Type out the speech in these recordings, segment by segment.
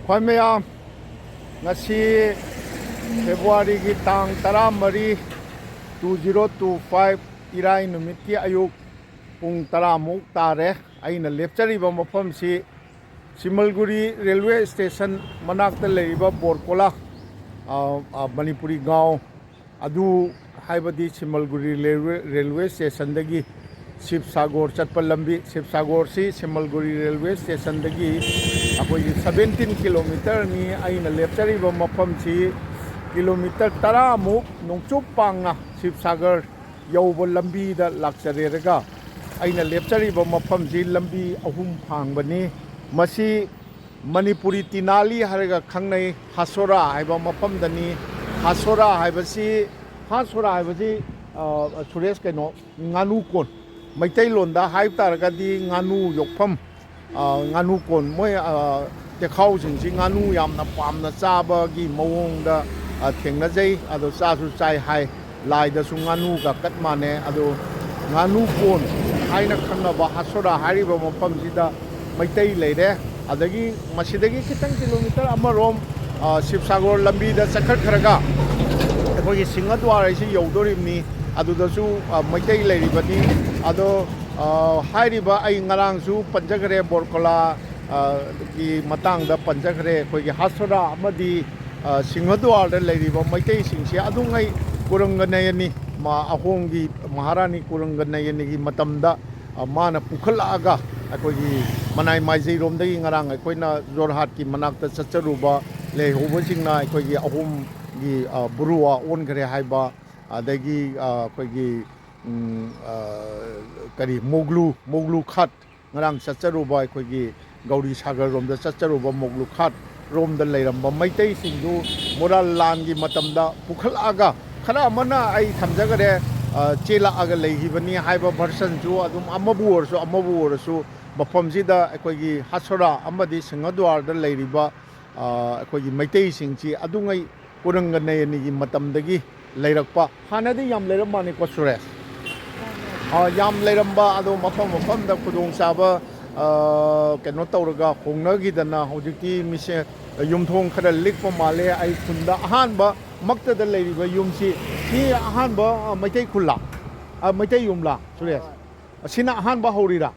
ꯈ꯭ꯋꯥꯏ ꯃꯌꯥꯝ ꯉꯁꯤ ꯐꯦꯕ꯭ꯔꯨꯋꯥꯔꯤꯒꯤ ꯇꯥꯡ 13 2025 ꯏꯔꯥꯏ ꯅꯨꯃꯤꯠꯀꯤ ꯑꯌꯨꯛ ꯄꯨꯡ 10 ꯇꯥꯔꯦ ꯑꯩꯅ ꯂꯦꯞꯆꯔꯤꯕ ꯃꯐꯝꯁꯤ ꯁꯤꯃꯜꯒꯨꯔꯤ ꯔꯦꯜꯋꯦ ꯁ꯭ꯇꯦꯁꯟ ꯃꯅꯥꯛꯇ ꯂꯩꯔꯤꯕ ꯕꯣꯔꯀꯣꯂꯥ ꯃꯅꯤꯄꯨꯔꯤ ꯒꯥꯎ ꯑꯗꯨ ꯍꯥꯏꯕꯗꯤ ꯁꯤꯃꯜꯒꯨꯔꯤ ꯔꯦꯜꯋꯦ ꯁ꯭ꯇꯦꯁꯟꯗꯒꯤ ꯁꯤꯕꯁꯥꯒꯣꯔ ꯆꯠꯄ ꯂꯝꯕꯤ ꯁꯤꯕꯁꯥꯒꯣꯔꯁꯤ ꯁꯤꯃꯜꯒꯨꯔꯤ ꯔꯦꯜꯋꯦ ꯁ꯭ꯇꯦꯁꯟꯗꯒꯤ ꯑꯩꯈꯣꯏꯒꯤ 17 ꯀꯤꯂꯣꯃꯤꯇꯔꯅꯤ ꯑꯩꯅ ꯂꯦꯞꯆꯔꯤꯕ ꯃꯐꯝꯁꯤ ꯀꯤꯂꯣꯃꯤꯇꯔ 10 ꯅꯣꯡꯆꯨꯞ ꯄꯥꯡꯅ ꯁꯤꯕꯁꯥꯒꯔ ꯌꯧꯕ ꯂꯝꯕꯤꯗ ꯂꯥꯛꯆꯔꯦꯔꯒ ꯑꯩꯅ ꯂꯦꯞꯆꯔꯤꯕ ꯃꯐꯝꯁꯤ ꯂꯝꯕꯤ ꯑꯍꯨꯝ ꯐꯥꯡꯕꯅꯤ ꯃꯁꯤ ꯃꯅꯤꯄꯨꯔꯤ ꯇꯤꯅꯥꯂꯤ ꯍꯥꯏꯔꯒ ꯈꯪꯅꯩ ꯍꯥꯁꯣꯔꯥ ꯍꯥꯏꯕ ꯃꯐꯝꯗꯅꯤ ꯍꯥꯁꯣꯔꯥ ꯍꯥꯏꯕꯁꯤ ꯁꯨꯔꯦꯁ ꯀꯩꯅꯣ ꯉꯥꯅꯨ ꯀꯣꯟ ꯃꯩꯇꯩꯂꯣꯟꯗ ꯍꯥꯏꯕ ꯇꯥꯔꯒꯗꯤ ꯉꯥꯅꯨ ꯌꯣꯛꯐꯝ ꯉꯥꯅꯨ ꯀꯣꯟ ꯃꯣꯏ ꯇꯦꯈꯥꯎꯁꯤꯡꯁꯤ ꯉꯥꯅꯨ ꯌꯥꯝꯅ ꯄꯥꯝꯅ ꯆꯥꯕꯒꯤ ꯃꯑꯣꯡꯗ ꯊꯦꯡꯅꯖꯩ ꯑꯗꯣ ꯆꯥꯁꯨ ꯆꯥꯏ ꯍꯥꯏ ꯂꯥꯏꯗꯁꯨ ꯉꯥꯅꯨꯒ ꯀꯠ ꯃꯥꯟꯅꯩ ꯑꯗꯣ ꯉꯥꯅꯨ ꯀꯣꯟ ꯍꯥꯏꯅ ꯈꯪꯅꯕ ꯍꯥꯁꯣꯔꯥ ꯍꯥꯏꯔꯤꯕ ꯃꯐꯝꯁꯤꯗ ꯃꯩꯇꯩ ꯂꯩꯔꯦ ꯑꯗꯒꯤ ꯃꯁꯤꯗꯒꯤ ꯈꯤꯇꯪ ꯀꯤꯂꯣꯃꯤꯇꯔ ꯑꯃꯔꯣꯝ ꯁꯤꯕꯁꯥꯒꯣꯔ ꯂꯝꯕꯤꯗ ꯆꯠꯈꯠꯈ꯭ꯔꯒ ꯑꯩꯈꯣꯏꯒꯤ ꯁꯤꯡꯍꯗ꯭ꯋꯥꯔ ꯍꯥꯏꯁꯤ ꯌꯧꯗꯣꯔꯤꯕꯅꯤ ꯑꯗꯨꯗꯁꯨ ꯃꯩꯇꯩ ꯂꯩꯔꯤꯕꯅꯤ ꯑꯗꯣ ꯍꯥꯏꯔꯤꯕ ꯑꯩ ꯉꯔꯥꯡꯁꯨ ꯄꯟꯖꯈ꯭ꯔꯦ ꯕꯣꯔꯀꯣꯂꯥ ꯒꯤ ꯃꯇꯥꯡꯗ ꯄꯟꯖꯈ꯭ꯔꯦ ꯑꯩꯈꯣꯏꯒꯤ ꯍꯥꯁꯣꯔꯥ ꯑꯃꯗꯤ ꯁꯤꯡꯍꯗ꯭ꯋꯥꯔꯗ ꯂꯩꯔꯤꯕ ꯃꯩꯇꯩꯁꯤꯡꯁꯤ ꯑꯗꯨꯉꯩ ꯀꯨꯔꯪꯒꯅꯌꯅꯤ ꯑꯍꯣꯝꯒꯤ ꯃꯍꯥꯔꯥꯅꯤ ꯀꯨꯔꯪꯒꯅꯌꯅꯤꯒꯤ ꯃꯇꯝꯗ ꯃꯥꯅ ꯄꯨꯈꯠꯂꯛꯑꯒ ꯑꯩꯈꯣꯏꯒꯤ ꯃꯅꯥꯏ ꯃꯥꯏꯖꯩꯔꯣꯝꯗꯒꯤ ꯉꯔꯥꯡ ꯑꯩꯈꯣꯏꯅ ꯖꯣꯔꯍꯥꯠꯀꯤ ꯃꯅꯥꯛꯇ ꯆꯠꯆꯔꯨꯕ ꯂꯩꯍꯧꯕꯁꯤꯡꯅ ꯑꯩꯈꯣꯏꯒꯤ ꯑꯍꯣꯝꯒꯤ ꯕꯨꯔꯨꯋꯥ ꯑꯣꯟꯈ꯭ꯔꯦ ꯍꯥꯏꯕ ꯑꯗꯒꯤ ꯑꯩꯈꯣꯏꯒꯤ ꯀꯔꯤ ꯃꯣꯒꯂꯨ ꯈꯥꯠ ꯉꯔꯥꯡ ꯆꯠꯆꯔꯨꯕ ꯑꯩꯈꯣꯏꯒꯤ ꯒꯧꯔꯤ ꯁꯥꯒꯔꯔꯣꯝꯗ ꯆꯠꯆꯔꯨꯕ ꯃꯣꯒꯂꯨ ꯈꯥꯠ ꯔꯣꯝꯗ ꯂꯩꯔꯝꯕ ꯃꯩꯇꯩꯁꯤꯡꯗꯨ ꯃꯣꯔꯥꯜ ꯂꯥꯟꯒꯤ ꯃꯇꯝꯗ ꯄꯨꯈꯠꯂꯛꯑꯒ ꯈꯔ ꯑꯃꯅ ꯑꯩ ꯊꯝꯖꯈ꯭ꯔꯦ ꯆꯦꯜꯂꯛꯑꯒ ꯂꯩꯈꯤꯕꯅꯤ ꯍꯥꯏꯕ ꯚꯔꯁꯟꯁꯨ ꯑꯗꯨꯝ ꯑꯃꯕꯨ ꯑꯣꯏꯔꯁꯨ ꯃꯐꯝꯁꯤꯗ ꯑꯩꯈꯣꯏꯒꯤ ꯍꯥꯁꯣꯔꯥ ꯑꯃꯗꯤ ꯁꯤꯡꯍꯗ꯭ꯋꯥꯔꯗ ꯂꯩꯔꯤꯕ ꯑꯩꯈꯣꯏꯒꯤ ꯃꯩꯇꯩꯁꯤꯡꯁꯤ ꯑꯗꯨꯉꯩ ꯀꯨꯔꯪꯒꯅꯌꯅꯤꯒꯤ ꯃꯇꯝꯗꯒꯤ ꯂꯩꯔꯛꯄ ꯍꯥꯟꯅꯗꯤ ꯌꯥꯝ ꯂꯩꯔꯝꯕꯅꯤꯀꯣ ꯁꯨꯔꯦꯁ ꯌꯥꯝ ꯂꯩꯔꯝꯕ ꯑꯗꯣ ꯃꯐꯝꯗ ꯈꯨꯗꯣꯡꯆꯥꯕ ꯀꯩꯅꯣ ꯇꯧꯔꯒ ꯍꯣꯡꯅꯈꯤꯗꯅ ꯍꯧꯖꯤꯛꯇꯤ ꯃꯤꯁꯦ ꯌꯨꯝꯊꯣꯡꯈꯔ ꯂꯤꯛꯄ ꯃꯥꯜꯂꯦ ꯑꯩ ꯈꯨꯟꯗ ꯑꯍꯥꯟꯕ ꯃꯛꯇꯗ ꯂꯩꯔꯤꯕ ꯌꯨꯝꯁꯤ ꯁꯤ ꯑꯍꯥꯟꯕ ꯃꯩꯇꯩ ꯈꯨꯜꯂꯥ ꯃꯩꯇꯩ ꯌꯨꯝꯂꯥ ꯁꯨꯔꯦꯁ ꯑꯁꯤꯅ ꯑꯍꯥꯟꯕ ꯍꯧꯔꯤꯔꯥ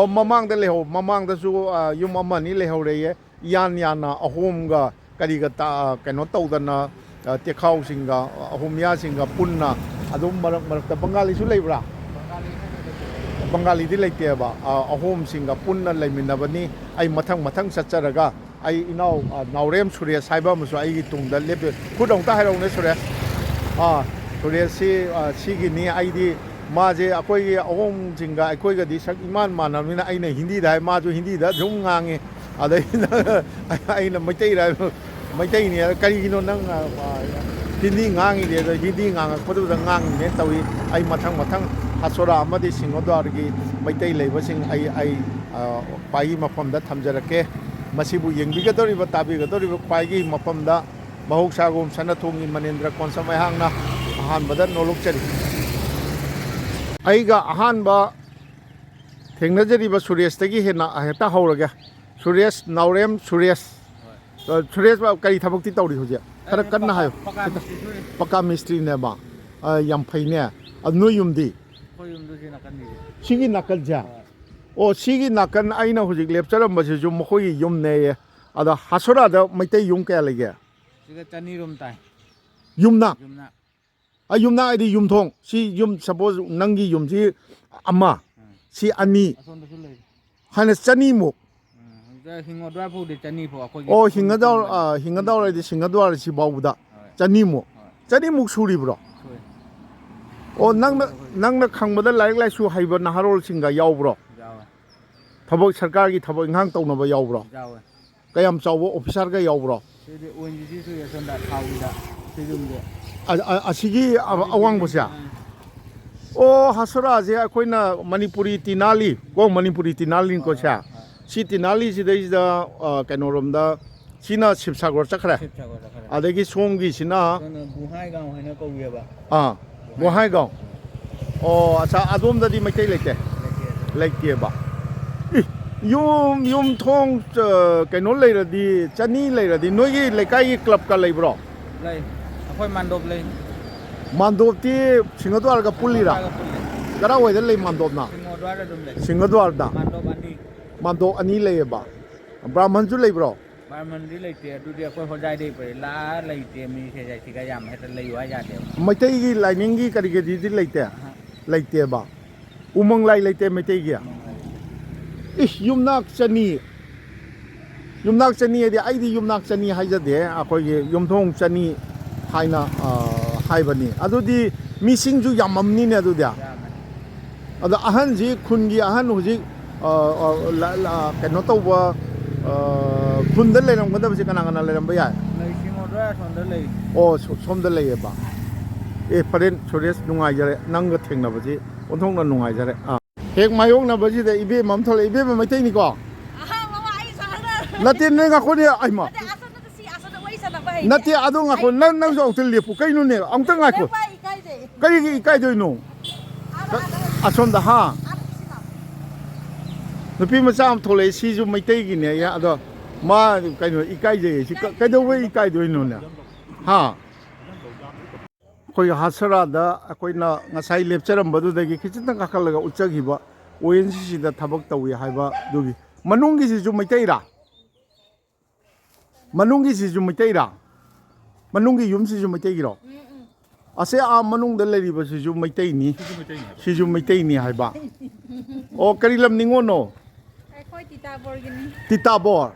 ꯃꯃꯥꯡꯗ ꯂꯩꯍꯧ ꯃꯃꯥꯡꯗꯁꯨ ꯌꯨꯝ ꯑꯃ ꯑꯅꯤ ꯂꯩꯍꯧꯔꯦꯌꯦ ꯌꯥꯟꯅ ꯑꯍꯣꯝꯒ ꯀꯔꯤꯒ ꯀꯩꯅꯣ ꯇꯧꯗꯅ ꯇꯦꯈꯥꯎꯁꯤꯡꯒ ꯑꯍꯣꯝꯌꯥꯁꯤꯡꯒ ꯄꯨꯟꯅ ꯑꯗꯨꯝ ꯃꯔꯛꯇ ꯕꯪꯒꯥꯂꯤꯁꯨ ꯂꯩꯕ꯭ꯔꯥ ꯕꯪꯒꯥꯂꯤꯗꯤ ꯂꯩꯇꯦꯕ ꯑꯍꯣꯝꯁꯤꯡꯒ ꯄꯨꯟꯅ ꯂꯩꯃꯤꯟꯅꯕꯅꯤ ꯑꯩ ꯃꯊꯪ ꯆꯠꯆꯔꯒ ꯑꯩ ꯏꯅꯥꯎ ꯅꯥꯎꯔꯦꯝ ꯁꯨꯔꯦꯁ ꯍꯥꯏꯕ ꯑꯃꯁꯨ ꯑꯩꯒꯤ ꯇꯨꯡꯗ ꯂꯦꯞꯄꯤ ꯈꯨꯠ ꯑꯃꯨꯛꯇ ꯍꯥꯏꯔꯛꯎꯅꯦ ꯁꯨꯔꯦꯁ ꯁꯨꯔꯦꯁꯁꯤ ꯁꯤꯒꯤꯅꯤ ꯑꯩꯗꯤ ꯃꯥꯁꯦ ꯑꯩꯈꯣꯏꯒꯤ ꯑꯍꯣꯝꯁꯤꯡꯒ ꯑꯩꯈꯣꯏꯒꯗꯤ ꯁꯛ ꯏꯃꯥꯟ ꯃꯥꯟꯅꯕꯅꯤꯅ ꯑꯩꯅ ꯍꯤꯟꯗꯤꯗ ꯍꯥꯏ ꯃꯥꯁꯨ ꯍꯤꯟꯗꯤꯗ ꯑꯗꯨꯝ ꯉꯥꯡꯉꯤ ꯑꯗꯩ ꯑꯩꯅ ꯃꯩꯇꯩꯅꯤ ꯀꯔꯤꯒꯤꯅꯣ ꯅꯪ ꯍꯤꯟꯗꯤ ꯉꯥꯡꯉꯤꯅꯦ ꯑꯗꯣ ꯍꯤꯟꯗꯤ ꯉꯥꯡꯉꯛꯄꯗꯨꯗ ꯉꯥꯡꯉꯤꯅꯦ ꯇꯧꯏ ꯑꯩ ꯃꯊꯪ ꯍꯥꯁꯣꯔꯥ ꯑꯃꯗꯤ ꯁꯤꯡꯍꯗ꯭ꯋꯥꯔꯒꯤ ꯃꯩꯇꯩ ꯂꯩꯕꯁꯤꯡ ꯑꯩ ꯈ꯭ꯋꯥꯏꯒꯤ ꯃꯐꯝꯗ ꯊꯝꯖꯔꯛꯀꯦ ꯃꯁꯤꯕꯨ ꯌꯦꯡꯕꯤꯒꯗꯧꯔꯤꯕ ꯇꯥꯕꯤꯒꯗꯧꯔꯤꯕ ꯈ꯭ꯋꯥꯏꯒꯤ ꯃꯐꯝꯗ ꯃꯍꯧꯁꯥꯒꯨꯝ ꯁꯅꯊꯣꯡꯒꯤ ꯃꯅꯦꯟꯗ꯭ꯔ ꯀꯣꯟꯁꯝ ꯑꯩꯍꯥꯛꯅ ꯑꯍꯥꯟꯕꯗ ꯅꯣꯂꯨꯛꯆꯔꯤ ꯑꯩꯒ ꯑꯍꯥꯟꯕ ꯊꯦꯡꯅꯖꯔꯤꯕ ꯁꯨꯔꯦꯁꯇꯒꯤ ꯍꯦꯛꯇ ꯍꯧꯔꯒꯦ ꯁꯨꯔꯦꯁ ꯅꯥꯎꯔꯦꯝ ꯁꯨꯔꯦꯁ ꯀꯔꯤ ꯊꯕꯛꯇꯤ ꯇꯧꯔꯤ ꯍꯧꯖꯤꯛ ꯈꯔ ꯀꯟꯅ ꯍꯥꯏꯌꯨ ꯄꯛꯀꯥ ꯃꯤꯁꯇ꯭ꯔꯤꯅꯦꯕ ꯌꯥꯝ ꯐꯩꯅꯦ ꯑꯗꯨ ꯅꯣꯏ ꯌꯨꯝꯗꯤ ꯁꯤꯒꯤ ꯅꯥꯀꯟꯁꯦ ꯁꯤꯒꯤ ꯅꯥꯀꯟ ꯑꯩꯅ ꯍꯧꯖꯤꯛ ꯂꯦꯞꯆꯔꯝꯕꯁꯤꯁꯨ ꯃꯈꯣꯏꯒꯤ ꯌꯨꯝꯅꯦꯌꯦ ꯑꯗ ꯍꯥꯁꯣꯔꯥꯗ ꯃꯩꯇꯩ ꯌꯨꯝ ꯀꯌꯥ ꯂꯩꯒꯦ ꯁꯤꯒ 200 ꯇꯥꯏ ꯌꯨꯝꯅꯥꯛ ꯌꯨꯝꯅꯥꯛ ꯍꯥꯏꯗꯤ ꯌꯨꯝꯊꯣꯡ ꯁꯤ ꯌꯨꯝ ꯁꯄꯣꯖ ꯅꯪꯒꯤ ꯌꯨꯝꯁꯤ ꯑꯃ ꯁꯤ ꯑꯅꯤ ꯍꯥꯟꯅ 200 ꯍꯤꯡꯒꯗ꯭ꯋꯥꯔ ꯐꯥꯎꯗꯤ 200 ꯐꯥꯎ ꯑꯩꯈꯣꯏꯒꯤ ꯍꯤꯡꯒꯗ꯭ꯋꯥꯔ ꯍꯥꯏꯗꯤ ꯁꯤꯡꯍꯗ꯭ꯋꯥꯔ ꯁꯤ ꯐꯥꯎꯕꯗ 200 ꯁꯨꯔꯤꯕ꯭ꯔꯣ ꯅꯪꯅ ꯈꯪꯕꯗ ꯂꯥꯏꯔꯤꯛ ꯂꯥꯏꯁꯨ ꯍꯩꯕ ꯅꯍꯥꯔꯣꯜꯁꯤꯡꯒ ꯌꯥꯎꯕ꯭ꯔꯣ ꯊꯕꯛ ꯁꯔꯀꯥꯔꯒꯤ ꯊꯕꯛ ꯏꯪꯈꯥꯡ ꯇꯧꯅꯕ ꯌꯥꯎꯕ꯭ꯔꯣ ꯀꯌꯥꯝ ꯆꯥꯎꯕ ꯑꯣꯐꯤꯁꯥꯔꯒ ꯌꯥꯎꯕ꯭ꯔꯣ ꯑꯁꯤꯒꯤ ꯑꯋꯥꯡꯕꯁꯦ ꯍꯥꯁꯣꯔꯥꯁꯦ ꯑꯩꯈꯣꯏꯅ ꯃꯅꯤꯄꯨꯔꯤ ꯇꯤꯅꯥꯂꯤ ꯃꯅꯤꯄꯨꯔꯤ ꯇꯤꯅꯥꯂꯤꯅꯤꯀꯣ ꯁꯤ ꯇꯤꯅꯥꯂꯤꯁꯤꯗꯩꯁꯤꯗ ꯀꯩꯅꯣꯔꯣꯝꯗ ꯁꯤꯅ ꯁꯤꯕꯁꯥꯒꯣꯔ ꯆꯠꯈ꯭ꯔꯦ ꯑꯗꯒꯤ ꯁꯣꯝꯒꯤꯁꯤꯅ ꯒꯨꯍꯥꯏꯒꯥꯎ ꯍꯥꯏꯅ ꯀꯧꯋꯦꯕ ꯒꯨꯍꯥꯏꯒꯥꯎ ꯑꯗꯣꯝꯗꯗꯤ ꯃꯩꯇꯩ ꯂꯩꯇꯦꯕ ꯌꯨꯝꯊꯣꯡ ꯀꯩꯅꯣ ꯂꯩꯔꯗꯤ ꯆꯅꯤ ꯂꯩꯔꯗꯤ ꯅꯣꯏꯒꯤ ꯂꯩꯀꯥꯏꯒꯤ ꯀ꯭ꯂꯕꯀ ꯂꯩꯕ꯭ꯔꯣ ꯂꯩ ꯑꯩꯈꯣꯏ ꯃꯥꯟꯗꯣꯞ ꯂꯩ ꯃꯥꯟꯗꯣꯞꯇꯤ ꯁꯤꯡꯍꯗ꯭ꯋꯥꯔꯒ ꯄꯨꯜꯂꯤꯔꯥ ꯀꯗꯥꯏꯋꯥꯏꯗ ꯂꯩ ꯃꯥꯟꯗꯣꯞꯅ ꯁꯤꯡꯍꯣꯗ꯭ꯋꯥꯔꯗ ꯑꯗꯨꯝ ꯂꯩ ꯁꯤꯡꯍꯗ꯭ꯋꯥꯔꯗ ꯃꯥꯟꯗꯣꯞ ꯑꯅꯤ ꯃꯥꯟꯗꯣꯞ ꯑꯅꯤ ꯂꯩꯌꯦꯕ ꯕ꯭ꯔꯥꯍꯃꯟꯁꯨ ꯂꯩꯕ꯭ꯔꯣ ꯕꯥꯔꯃꯟꯗꯤ ꯂꯩꯇꯦ ꯑꯗꯨꯗꯤ ꯑꯩꯈꯣꯏ ꯍꯣꯖꯥꯏꯗꯩ ꯄꯨꯔꯦ ꯂꯥꯛꯑ ꯂꯩꯇꯦ ꯃꯤꯁꯦ ꯖꯥꯏꯁꯤꯒ ꯌꯥꯝ ꯍꯦꯛꯇ ꯂꯩꯌꯨ ꯍꯥꯏ ꯌꯥꯗꯦꯕ ꯃꯩꯇꯩꯒꯤ ꯂꯥꯏꯅꯤꯡꯒꯤ ꯀꯔꯤꯒꯤꯗꯤ ꯂꯩꯇꯦ ꯂꯩꯇꯦꯕ ꯎꯃꯪ ꯂꯥꯏ ꯂꯩꯇꯦ ꯃꯩꯇꯩꯒꯤ ꯏꯁ ꯌꯨꯝꯅꯥꯛ ꯆꯅꯤ ꯌꯨꯝꯅꯥꯛ ꯆꯅꯤ ꯍꯥꯏꯗꯤ ꯑꯩꯗꯤ ꯌꯨꯝꯅꯥꯛ ꯆꯅꯤ ꯍꯥꯏꯖꯗꯦ ꯑꯩꯈꯣꯏꯒꯤ ꯌꯨꯝꯊꯣꯡ ꯆꯅꯤ ꯍꯥꯏꯅ ꯍꯥꯏꯕꯅꯤ ꯑꯗꯨꯗꯤ ꯃꯤꯁꯤꯡꯁꯨ ꯌꯥꯝꯃꯝꯅꯤꯅꯦ ꯑꯗꯨꯗꯤ ꯌꯥꯝꯃꯦ ꯑꯗꯣ ꯑꯍꯟꯁꯤ ꯈꯨꯟꯒꯤ ꯑꯍꯟ ꯍꯧꯖꯤꯛ ꯀꯩꯅꯣ ꯇꯧꯕ ꯈꯨꯟꯗ ꯂꯩꯔꯝꯒꯗꯕꯁꯦ ꯀꯅꯥ ꯀꯅꯥ ꯂꯩꯔꯝꯕ ꯌꯥꯏ ꯂꯩ ꯁꯤꯡꯍꯣꯗ꯭ꯋꯥꯔ ꯑꯁꯣꯝꯗ ꯂꯩ ꯑꯣ ꯁꯣꯝꯗ ꯂꯩꯌꯦꯕ ꯐꯔꯦꯟ ꯁꯨꯔꯦꯁ ꯅꯨꯡꯉꯥꯏꯖꯔꯦ ꯅꯪꯒ ꯊꯦꯡꯅꯕꯁꯤ ꯑꯣꯟꯊꯣꯛꯅ ꯅꯨꯡꯉꯥꯏꯖꯔꯦ ꯍꯦꯛ ꯃꯥꯌꯣꯛꯅꯕꯁꯤꯗ ꯏꯕꯦꯝ ꯑꯃ ꯊꯣꯛꯂꯛꯑꯦ ꯏꯕꯦꯝ ꯃꯩꯇꯩꯅꯤꯀꯣ ꯅꯠꯇꯦ ꯅꯣꯏ ꯉꯥꯛꯈꯣꯅꯦ ꯑꯩꯃ ꯅꯠꯇꯦ ꯑꯗꯣ ꯉꯥꯛꯈꯣ ꯅꯪꯁꯨ ꯑꯃꯨꯛꯇ ꯂꯦꯞꯄꯨ ꯀꯩꯅꯣꯅꯦ ꯑꯃꯨꯛꯇ ꯉꯥꯏꯈꯣ ꯀꯔꯤꯒꯤ ꯏꯀꯥꯏꯗꯣꯏꯅꯣ ꯑꯁꯣꯝꯗ ꯍꯥ ꯅꯨꯄꯤ ꯃꯆꯥ ꯑꯃ ꯊꯣꯛꯂꯛꯑꯦ ꯁꯤꯁꯨ ꯃꯩꯇꯩꯒꯤꯅꯦ ꯑꯗꯣ ꯃꯥ ꯀꯩꯅꯣ ꯏꯀꯥꯏꯖꯩꯌꯦ ꯁꯤ ꯀꯩꯗꯧꯕꯩ ꯏꯀꯥꯏꯗꯣꯏꯅꯣꯅꯦ ꯍꯥ ꯑꯩꯈꯣꯏ ꯍꯥꯁꯔꯥꯗ ꯑꯩꯈꯣꯏꯅ ꯉꯁꯥꯏ ꯂꯦꯞꯆꯔꯝꯕꯗꯨꯗꯒꯤ ꯈꯤꯇꯪ ꯀꯥꯈꯠꯂꯒ ꯎꯠꯆꯈꯤꯕ ONGCꯗ ꯊꯕꯛ ꯇꯧꯏ ꯍꯥꯏꯕꯗꯨꯒꯤ ꯃꯅꯨꯡꯒꯤꯁꯤꯁꯨ ꯃꯩꯇꯩꯔꯥ ꯃꯅꯨꯡꯒꯤꯁꯤꯁꯨ ꯃꯩꯇꯩꯔꯥ ꯃꯅꯨꯡꯒꯤ ꯌꯨꯝꯁꯤꯁꯨ ꯃꯩꯇꯩꯒꯤꯔꯣ ꯑꯁꯦ ꯃꯅꯨꯡꯗ ꯂꯩꯔꯤꯕꯁꯤꯁꯨ ꯃꯩꯇꯩꯅꯤ ꯁꯤꯁꯨ ꯃꯩꯇꯩꯅꯤ ꯍꯥꯏꯕ ꯑꯣ ꯀꯔꯤ ꯂꯝ ꯅꯤꯉꯣꯜꯅꯣ ꯑꯩꯈꯣꯏ ꯇꯤꯇꯥꯕꯣꯔꯒꯤꯅꯤ ꯇꯤꯇꯥꯕꯣꯔ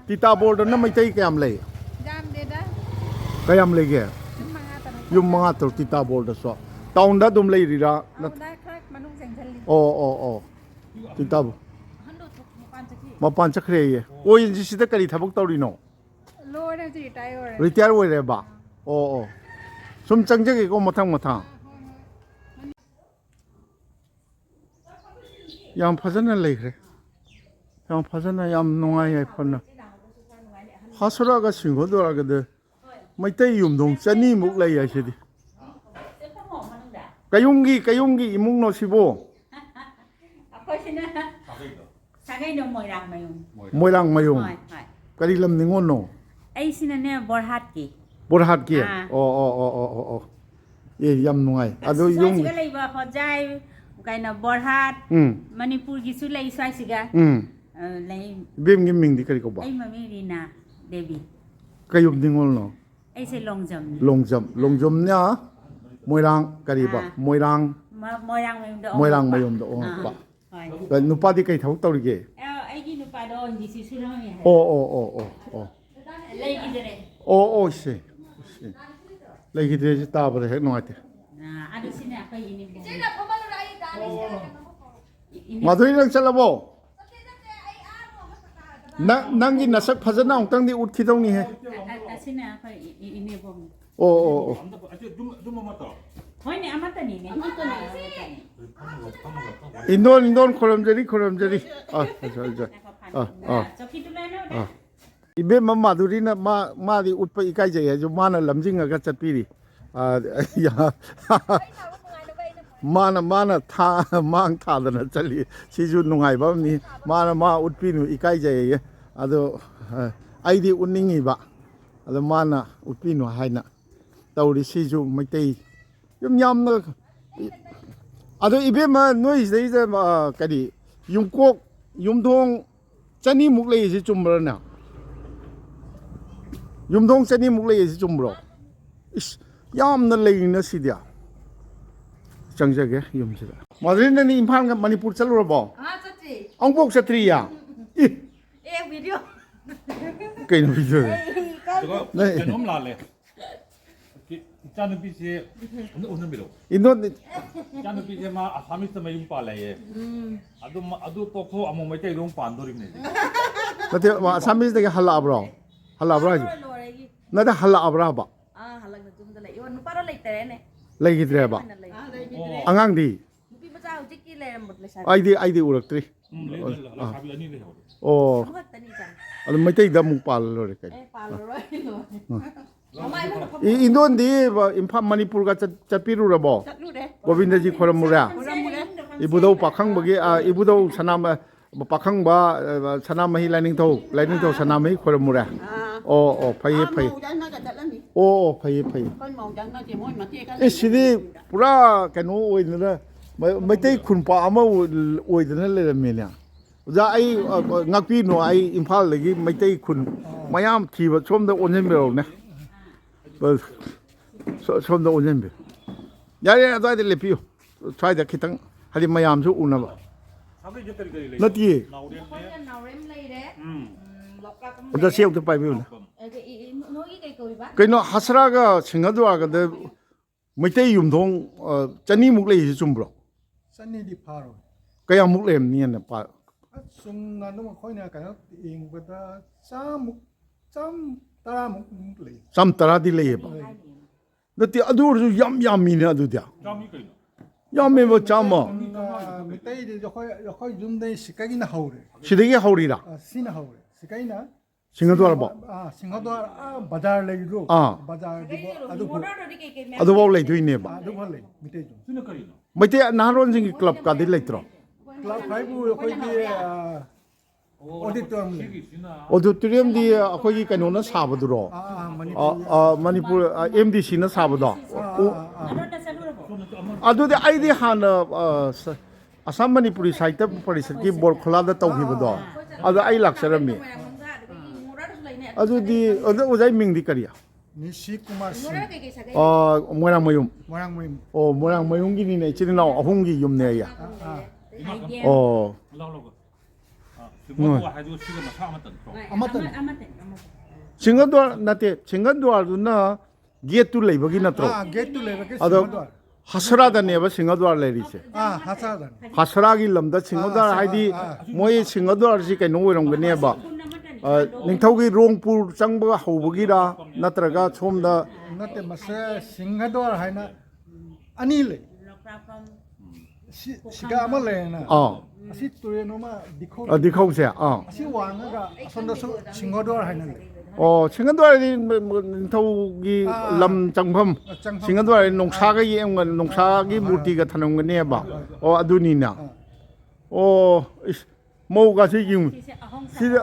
ꯇꯤꯇꯥꯕꯣꯔꯗꯅ ꯃꯩꯇꯩ ꯀꯌꯥꯝ ꯂꯩ ꯌꯥꯝꯗꯦꯗ ꯀꯌꯥꯝ ꯂꯩꯒꯦ ꯌꯨꯝ ꯃꯉꯥ ꯇꯔꯨꯛ ꯌꯨꯝ 5-6 ꯇꯤꯇꯥꯕꯣꯔꯗꯁꯨ ꯇꯥꯎꯟꯗ ꯑꯗꯨꯝ ꯂꯩꯔꯤꯔꯥ ꯑꯗꯨꯗ ꯈꯔ ꯃꯅꯨꯡ ꯆꯪꯁꯤꯜꯂꯤ ꯑꯣ ꯇꯤꯇꯥꯕꯣꯔ ꯃꯄꯥꯟ ꯆꯠꯈ꯭ꯔꯦꯌꯦ ONGCꯗ ꯀꯔꯤ ꯊꯕꯛ ꯇꯧꯔꯤꯅꯣ ꯂꯣꯏꯔꯦ ꯍꯧꯖꯤꯛ ꯔꯤꯇꯥꯌꯔ ꯑꯣꯏꯔꯦ ꯔꯤꯇꯥꯌꯔ ꯑꯣꯏꯔꯦꯕ ꯑꯣ ꯁꯨꯝ ꯆꯪꯖꯒꯦꯀꯣ ꯃꯊꯪ ꯌꯥꯝ ꯐꯖꯅ ꯂꯩꯈ꯭ꯔꯦ ꯌꯥꯝ ꯐꯖꯅ ꯌꯥꯝ ꯅꯨꯡꯉꯥꯏ ꯌꯥꯏꯐꯅ ꯍꯥꯁꯨꯔꯥꯒ ꯁꯤꯡꯍꯣꯗ꯭ꯋꯥꯔꯒꯗ ꯃꯩꯇꯩ ꯌꯨꯝꯊꯣꯡ 200 ꯂꯩ ꯍꯥꯏꯁꯤꯗꯤ ꯀꯌꯨꯝꯒꯤ ꯏꯃꯨꯡꯅꯣ ꯁꯤꯕꯨ ꯑꯩꯈꯣꯏꯁꯤꯅ ꯁꯥꯒꯩꯅꯣ ꯃꯣꯏꯔꯥꯡꯃꯌꯨꯝ ꯃꯣꯏꯔꯥꯡꯃꯌꯨꯝ ꯀꯔꯤ ꯂꯝ ꯅꯤꯉꯣꯜꯅꯣ ꯑꯩꯁꯤꯅꯅꯦ ꯕꯣꯔꯍꯥꯠꯀꯤ ꯕꯣꯔꯍꯥꯠꯀꯤ ꯑꯣ ꯌꯥꯝ ꯅꯨꯡꯉꯥꯏ ꯑꯗꯨ ꯌꯨꯝ ꯁ꯭ꯋꯥꯏꯁꯤꯒ ꯂꯩꯕ ꯍꯣꯖꯥꯏ ꯀꯩꯅꯣ ꯕꯣꯔꯍꯥꯠ ꯃꯅꯤꯄꯨꯔꯒꯤꯁꯨ ꯂꯩ ꯁ꯭ꯋꯥꯏꯁꯤꯒ ꯂꯩ ꯏꯕꯦꯝꯒꯤ ꯃꯤꯡꯗꯤ ꯀꯔꯤ ꯀꯧꯕ ꯑꯩ ꯃꯃꯤꯡ ꯔꯤꯅꯥ ꯗꯦꯕꯤ ꯀꯌꯨꯝ ꯅꯤꯉꯣꯜꯅꯣ ꯑꯩꯁꯦ ꯂꯣꯡꯖꯝꯅꯤ ꯂꯣꯡꯖꯝꯅ ꯃꯣꯏꯔꯥꯡ ꯀꯔꯤꯕ ꯃꯣꯏꯔꯥꯡꯃꯌꯨꯝꯗ ꯑꯣꯡꯉꯛꯄ ꯍꯣꯏ ꯅꯨꯄꯥꯗꯤ ꯀꯩ ꯊꯕꯛ ꯇꯧꯔꯤꯒꯦ ꯑꯩꯒꯤ ꯅꯨꯄꯥꯗꯣ ꯍꯧꯖꯤꯛꯁꯤ ꯁꯨꯔꯝꯃꯦ ꯍꯥꯏ ꯑꯣ ꯂꯩꯈꯤꯗ꯭ꯔꯦ ꯁꯤ ꯂꯩꯈꯤꯗ꯭ꯔꯦꯁꯤ ꯇꯥꯕꯗ ꯍꯦꯛ ꯅꯨꯡꯉꯥꯏꯇꯦ ꯑꯗꯨ ꯁꯤꯅ ꯑꯩꯈꯣꯏꯒꯤꯅꯤ ꯃꯥꯙꯨꯔꯤ ꯅꯪ ꯆꯠꯂꯕꯣ ꯅꯪꯒꯤ ꯅꯁꯛ ꯐꯖꯅ ꯑꯃꯨꯛꯇꯪꯗꯤ ꯎꯠꯈꯤꯗꯧꯅꯤꯍꯦ ꯑꯁꯤꯅ ꯑꯩꯈꯣꯏ ꯏꯅꯦꯕꯣꯝ ꯑꯣ ꯍꯣꯏꯅꯦ ꯑꯃꯠꯇꯅꯤꯅꯦ 인돈 खोरमजरी ꯆꯧꯀꯤꯗꯨ ꯂꯩꯅꯧ 이베ꯝ 마두리나 마디 웃바 이까이제 해줘 마나 람징아가 ꯆꯠꯄꯤꯔꯤ 마나 타 망 타ꯗꯅ ꯆꯠꯂꯤ 시주 ꯅꯨꯡꯉꯥꯏꯕ ꯑꯃꯅꯤ 마나 마 웃비누 이까이제 ꯑꯗꯣ ꯑꯩꯗꯤ 웃ꯅꯤꯡꯉꯤꯕ ꯑꯗꯣ 마나 웃비누 하이나 ꯇꯧꯔꯤ 시주 ꯃꯩꯇꯩ ꯌꯥꯝꯅ ꯑꯗꯣ 이베ꯝ ꯅꯣꯏꯁꯤꯗꯩꯗ ꯀꯔꯤ ꯌꯨꯝꯀꯣꯛ ꯌꯨꯝꯊꯣꯡ 200 ꯂꯩꯁꯤ ꯆꯨꯝꯕ꯭ꯔꯅꯦ ꯌꯨꯝꯊꯣꯡ 200 ꯂꯩꯁꯤ ꯆꯨꯝꯕ꯭ꯔꯣ 이씨 ꯌꯥꯝꯅ ꯂꯩꯔꯤꯅ ꯁꯤꯗꯤ ꯆꯪꯖꯒꯦ ꯌꯨꯝꯁꯤꯗ ꯃꯥꯙꯨꯔꯤꯅꯅꯤ ꯏꯝꯐꯥꯜꯒ ꯃꯅꯤꯄꯨꯔ ꯆꯠꯂꯨꯔꯕꯣ ꯆꯠꯇ꯭ꯔꯤ ꯑꯃꯨꯛꯐꯥꯎ ꯆꯠꯇ꯭ꯔꯤꯌꯥ ꯚꯤꯗꯤꯑꯣ ꯀꯩꯅꯣ ꯚꯤꯗꯤꯑꯣ ꯀꯩꯅꯣꯝ ꯂꯥꯜꯂꯦ 이짜누비ꯁꯦ 오늘비로 인도 이짜누비ꯁꯦ 마 아사미스 ꯃꯌꯨꯝ ꯄꯥꯜꯂꯦꯌꯦ ꯑꯗꯨ ꯇꯣꯛꯊꯣꯛ ꯑꯃꯨꯛ ꯃꯩꯇꯩꯔꯣꯝ ꯄꯥꯟꯗꯣꯔꯤꯕꯅꯦ ꯅꯠꯇꯦ ꯑꯁꯥꯃꯤꯁꯇꯒꯤ ꯍꯜꯂꯛꯑꯕ꯭ꯔꯣ ꯍꯥꯏꯁꯦ ꯅꯠꯇꯦ ꯍꯜꯂꯛꯑꯕ꯭ꯔꯥꯕ ꯍꯜꯂꯛꯅ ꯌꯨꯝꯗ ꯂꯩ ꯅꯨꯄꯥꯗꯣ ꯂꯩꯇꯔꯦꯅꯦ ꯂꯩꯈꯤꯗ꯭ꯔꯦꯕ ꯑꯉꯥꯡꯗꯤ ꯅꯨꯄꯤ ꯃꯆꯥ ꯍꯧꯖꯤꯛꯀꯤ ꯂꯩꯔꯝꯕ ꯂꯩꯁꯥꯕꯤ ꯑꯩꯗꯤ ꯎꯔꯛꯇ꯭ꯔꯤ ꯂꯩꯁꯥꯕꯤ ꯑꯅꯤ ꯂꯩꯍꯧꯔꯦ ꯑꯣ ꯑꯃꯈꯛꯇꯅꯤ ꯏꯆꯥ ꯑꯗꯨ ꯃꯩꯇꯩꯗ ꯑꯃꯨꯛ ꯄꯥꯜꯂ ꯂꯣꯏꯔꯦ ꯀꯩꯅꯣ ꯄꯥꯜꯂꯔꯣꯏ 인도ꯟꯗꯤ ꯏꯝꯐꯥꯜ ꯃꯅꯤꯄꯨꯔꯒ ꯆꯠꯄꯤꯔꯨꯔꯕꯣ ꯆꯠꯂꯨꯔꯦ ꯒꯣꯕꯤꯟꯗꯖꯤ ꯈꯣꯏꯔꯝꯃꯨꯔꯦ ꯈꯨꯔꯝꯃꯨꯔꯦ 이부ꯙꯧ ꯄꯥꯈꯪꯕꯒꯤ 이부ꯙꯧ ꯁꯅꯥꯃ पाखंबा सनामही लाइनिंग सनामही खोरमुरे ओ फैये फै ओ फैये फै इसिदी पूरा कनो ओइदना मैतै खुनपा अमा ओइदना लेरमेने ओजा आई ngakpi no ai imphal legi Meitei खुन मयाम थिबा सोमदा ओनजेनबेरौने सोमदा ओनजेनबे यारे अदाइदे लेपियो स्वाइदा खितंग हादि मयामसु उनबा 사기 저들이 그리 नतिये Khoi nào rem lây đấy. Lọc ra cũng ओजा सेउते पाइबियो cái nói cái cười bác. कइनो हासरागा सिंगदुआगदे Meitei युमथों चनी मुक लेइ चुमब्रो सन्नी फारो कया मुक लेम नियन पा sungan no khoina ka ing bada cham tara muk le sam tara di leeba nati adur ju yam mi ne adu dia 짬이 그 yam me bo chama mitai de jo khoi jum dei sikagi na haure sidegi haurira sina haure sikai na singaduar ba singadwar bazar le ro bazar de adu Mua đó rồi đi cái mẹ. adu baw lei duine ba adu bhale mitai jum 쓰는 거리나 मैतै नारोन सिंग club का दि लेत्रो club phai bu khoi di auditorium le 책이 지나 auditorium दी अखोगी कनो ना साबदुरो mani मणिपुर एमडीसी ना साबदो ꯑꯗꯣ ꯆꯠꯂꯨꯔꯕꯣ अदुदे आइदि हान असम मणिपुरी साहित्य परिषद की बोर्ड खोलादा तौखिबदो अदु आई लाक्सरमी अदुदि ओजाई मिंगदि करिया nishi kumar Mua singh đó cái sạc Morang मयुम morang moim ओ मोरांग मयुंगी नि ने चिरिनाव अहुंगी युमने या ओ 올라오고 아 지금 가지고 지금 막 사면 던 सिंगद्वार नते सिंगद्वारदुना गेट टू लेबगी नत्रो get to le ke अदो singadwar हसरादा नेबा सिंगद्वार लेरिसे hasadan हसरागी लमदा सिंगद्वार हाइदी मोय सिंगद्वार सि canoe ओरंगनेबा निंथौगी Rangpur चंगबा हौबगीरा नत्रगा सोमदा nate mase singadwar haina ani le siga ama le na asi ture no ma dikho दिखौसे asi wanga ga asonda su singadwar haina le सिंगद्वारदि निंथौगी लम चंगफम सिंगद्वार नोंसागा येंग नोंसागी मूर्तिगा थनमगनेबा अदुनिना इस मौगा सि युम सिदा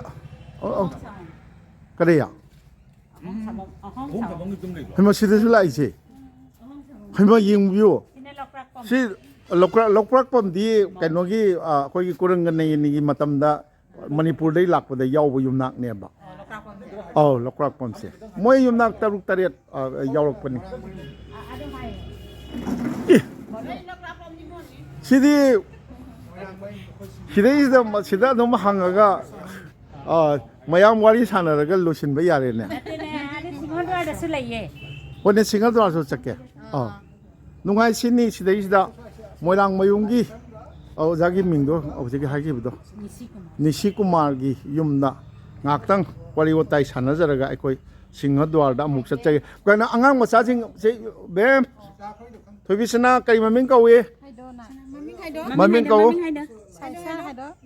करेया 뭔가 먹는 좀 내고 हेमा सिदासु लाइसे हेमा येंबियो सी लोकराक पमदी कैनोगी अखोगी कुरंगनैनि मतमदा मणिपुर दai लाकपदा यावबो युमनाक नेबा लोकराक पमसे मोय युमनाक तरुक तरेत यावरकपनि सिदी सिदा नम हांगागा मयाम वारी सानरगा लोसिनबा यारेने ꯁꯤꯡꯍꯣꯟꯗ꯭ꯋꯥꯔꯗꯁꯨ ꯂꯩꯌꯦ होने सिंगद्वारसु चके नुंगाई सिनी सिदैसिदा मोइरांग मयुंगी ओजागी मिंगदो ओजागी हागिबदो निशी कुमार की Yamuna ngakhtang wari wotai sanajaraga aikoi singhadwar da amuk chatchai kana angang macha jing se bem thoibisna kai maming kawe maming kaw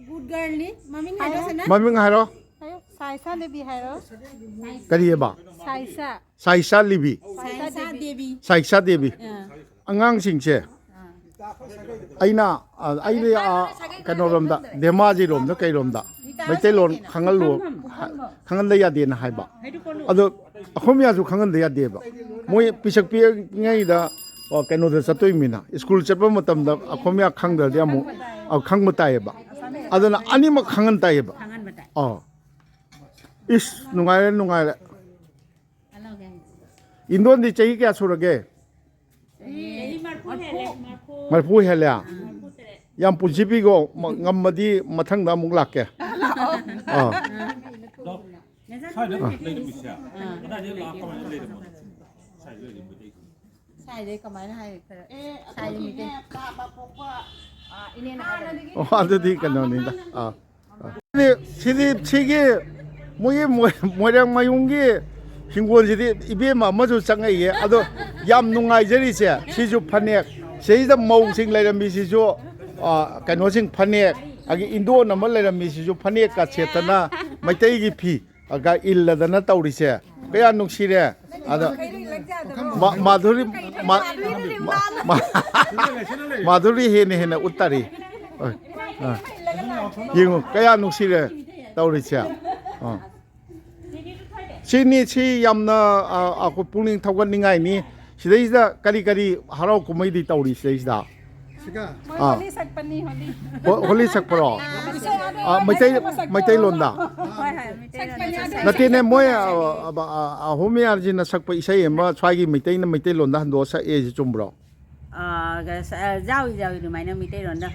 Good girl ni. Mami ngay đó sana. maming haro Saisa Devi hai đó. kariye ba Saisa. saisa libi Saisa Devi. saisa devi angang singse aina aile kanoromda demaji romda kai romda Meitei loan खंगल खंगल या देना हाइबा अदो अखोमिया जु खंगल या देबा मोय पिसक पि ngैदा canoe the चतोय Mina school चपा मतम the अखोमिया खंगद दे अमु खंग मतायबा अदना अनिम खंगन तायबा इस नुंगाय इंदोन दि चही क्या सुरगे मरफु हेल्या याम पुजिबिगो ngаммади मथंगदा मुक लाके 사이드 레이드 미시야 나 이제 라카만 레이드 뭐 사이드 레이드 뭐 Sai đấy có máy hay. Sai đi mình. 아드디 간노니다 근데 시디 뭐이 모량 마용기 흰곤지디 입에 마마주 짱이게 아도 얌 눅아이저리세 시주 파넥 세이다 모우싱 레이미시주 कैनोसिंग फनेक आगे इंदो नंबर लेरमीसिजु फनेक का चेतना मैतैगी फी आगा इल्लदना तौरिसे कया नुक्सिरे आदा माधुरी हेने हेने उत्तरी ꯌꯦꯡꯉꯨ ꯀꯌꯥ ꯅꯨꯡꯁꯤꯔꯦ ꯇꯧꯔꯤꯁꯦ ꯁꯤ ꯌꯥꯝꯅ ꯑꯩꯈꯣꯏ ꯄꯨꯛꯅꯤꯡ ꯊꯧꯒꯠꯅꯤꯡꯉꯥꯏꯅꯤ ꯁꯤꯗꯩꯁꯤꯗ ꯀꯔꯤ ꯀꯔꯤ ꯍꯔꯥꯎ ꯀꯨꯝꯍꯩꯗꯤ ꯇꯧꯔꯤ ꯁꯤꯗꯩꯁꯤꯗ Sika. ꯍꯣꯂꯤ ꯁꯛꯄꯔꯣ ꯃꯩꯇꯩꯂꯣꯟꯗ ꯅꯠꯇꯦꯅꯦ ꯃꯣꯏ ꯍꯣꯃꯤꯌꯥꯔꯖꯤꯅ ꯁꯛꯄ ꯏꯁꯩ ꯑꯃ ꯁ꯭ꯋꯥꯏꯒꯤ ꯃꯩꯇꯩꯂꯣꯟꯗ ꯍꯟꯗꯣꯛꯑ ꯁꯛꯑꯦꯁꯤ ꯆꯨꯝꯕ꯭ꯔꯣ ꯖꯥꯎꯏ ꯑꯗꯨꯃꯥꯏꯅ ꯃꯩꯇꯩꯔꯣꯟꯗ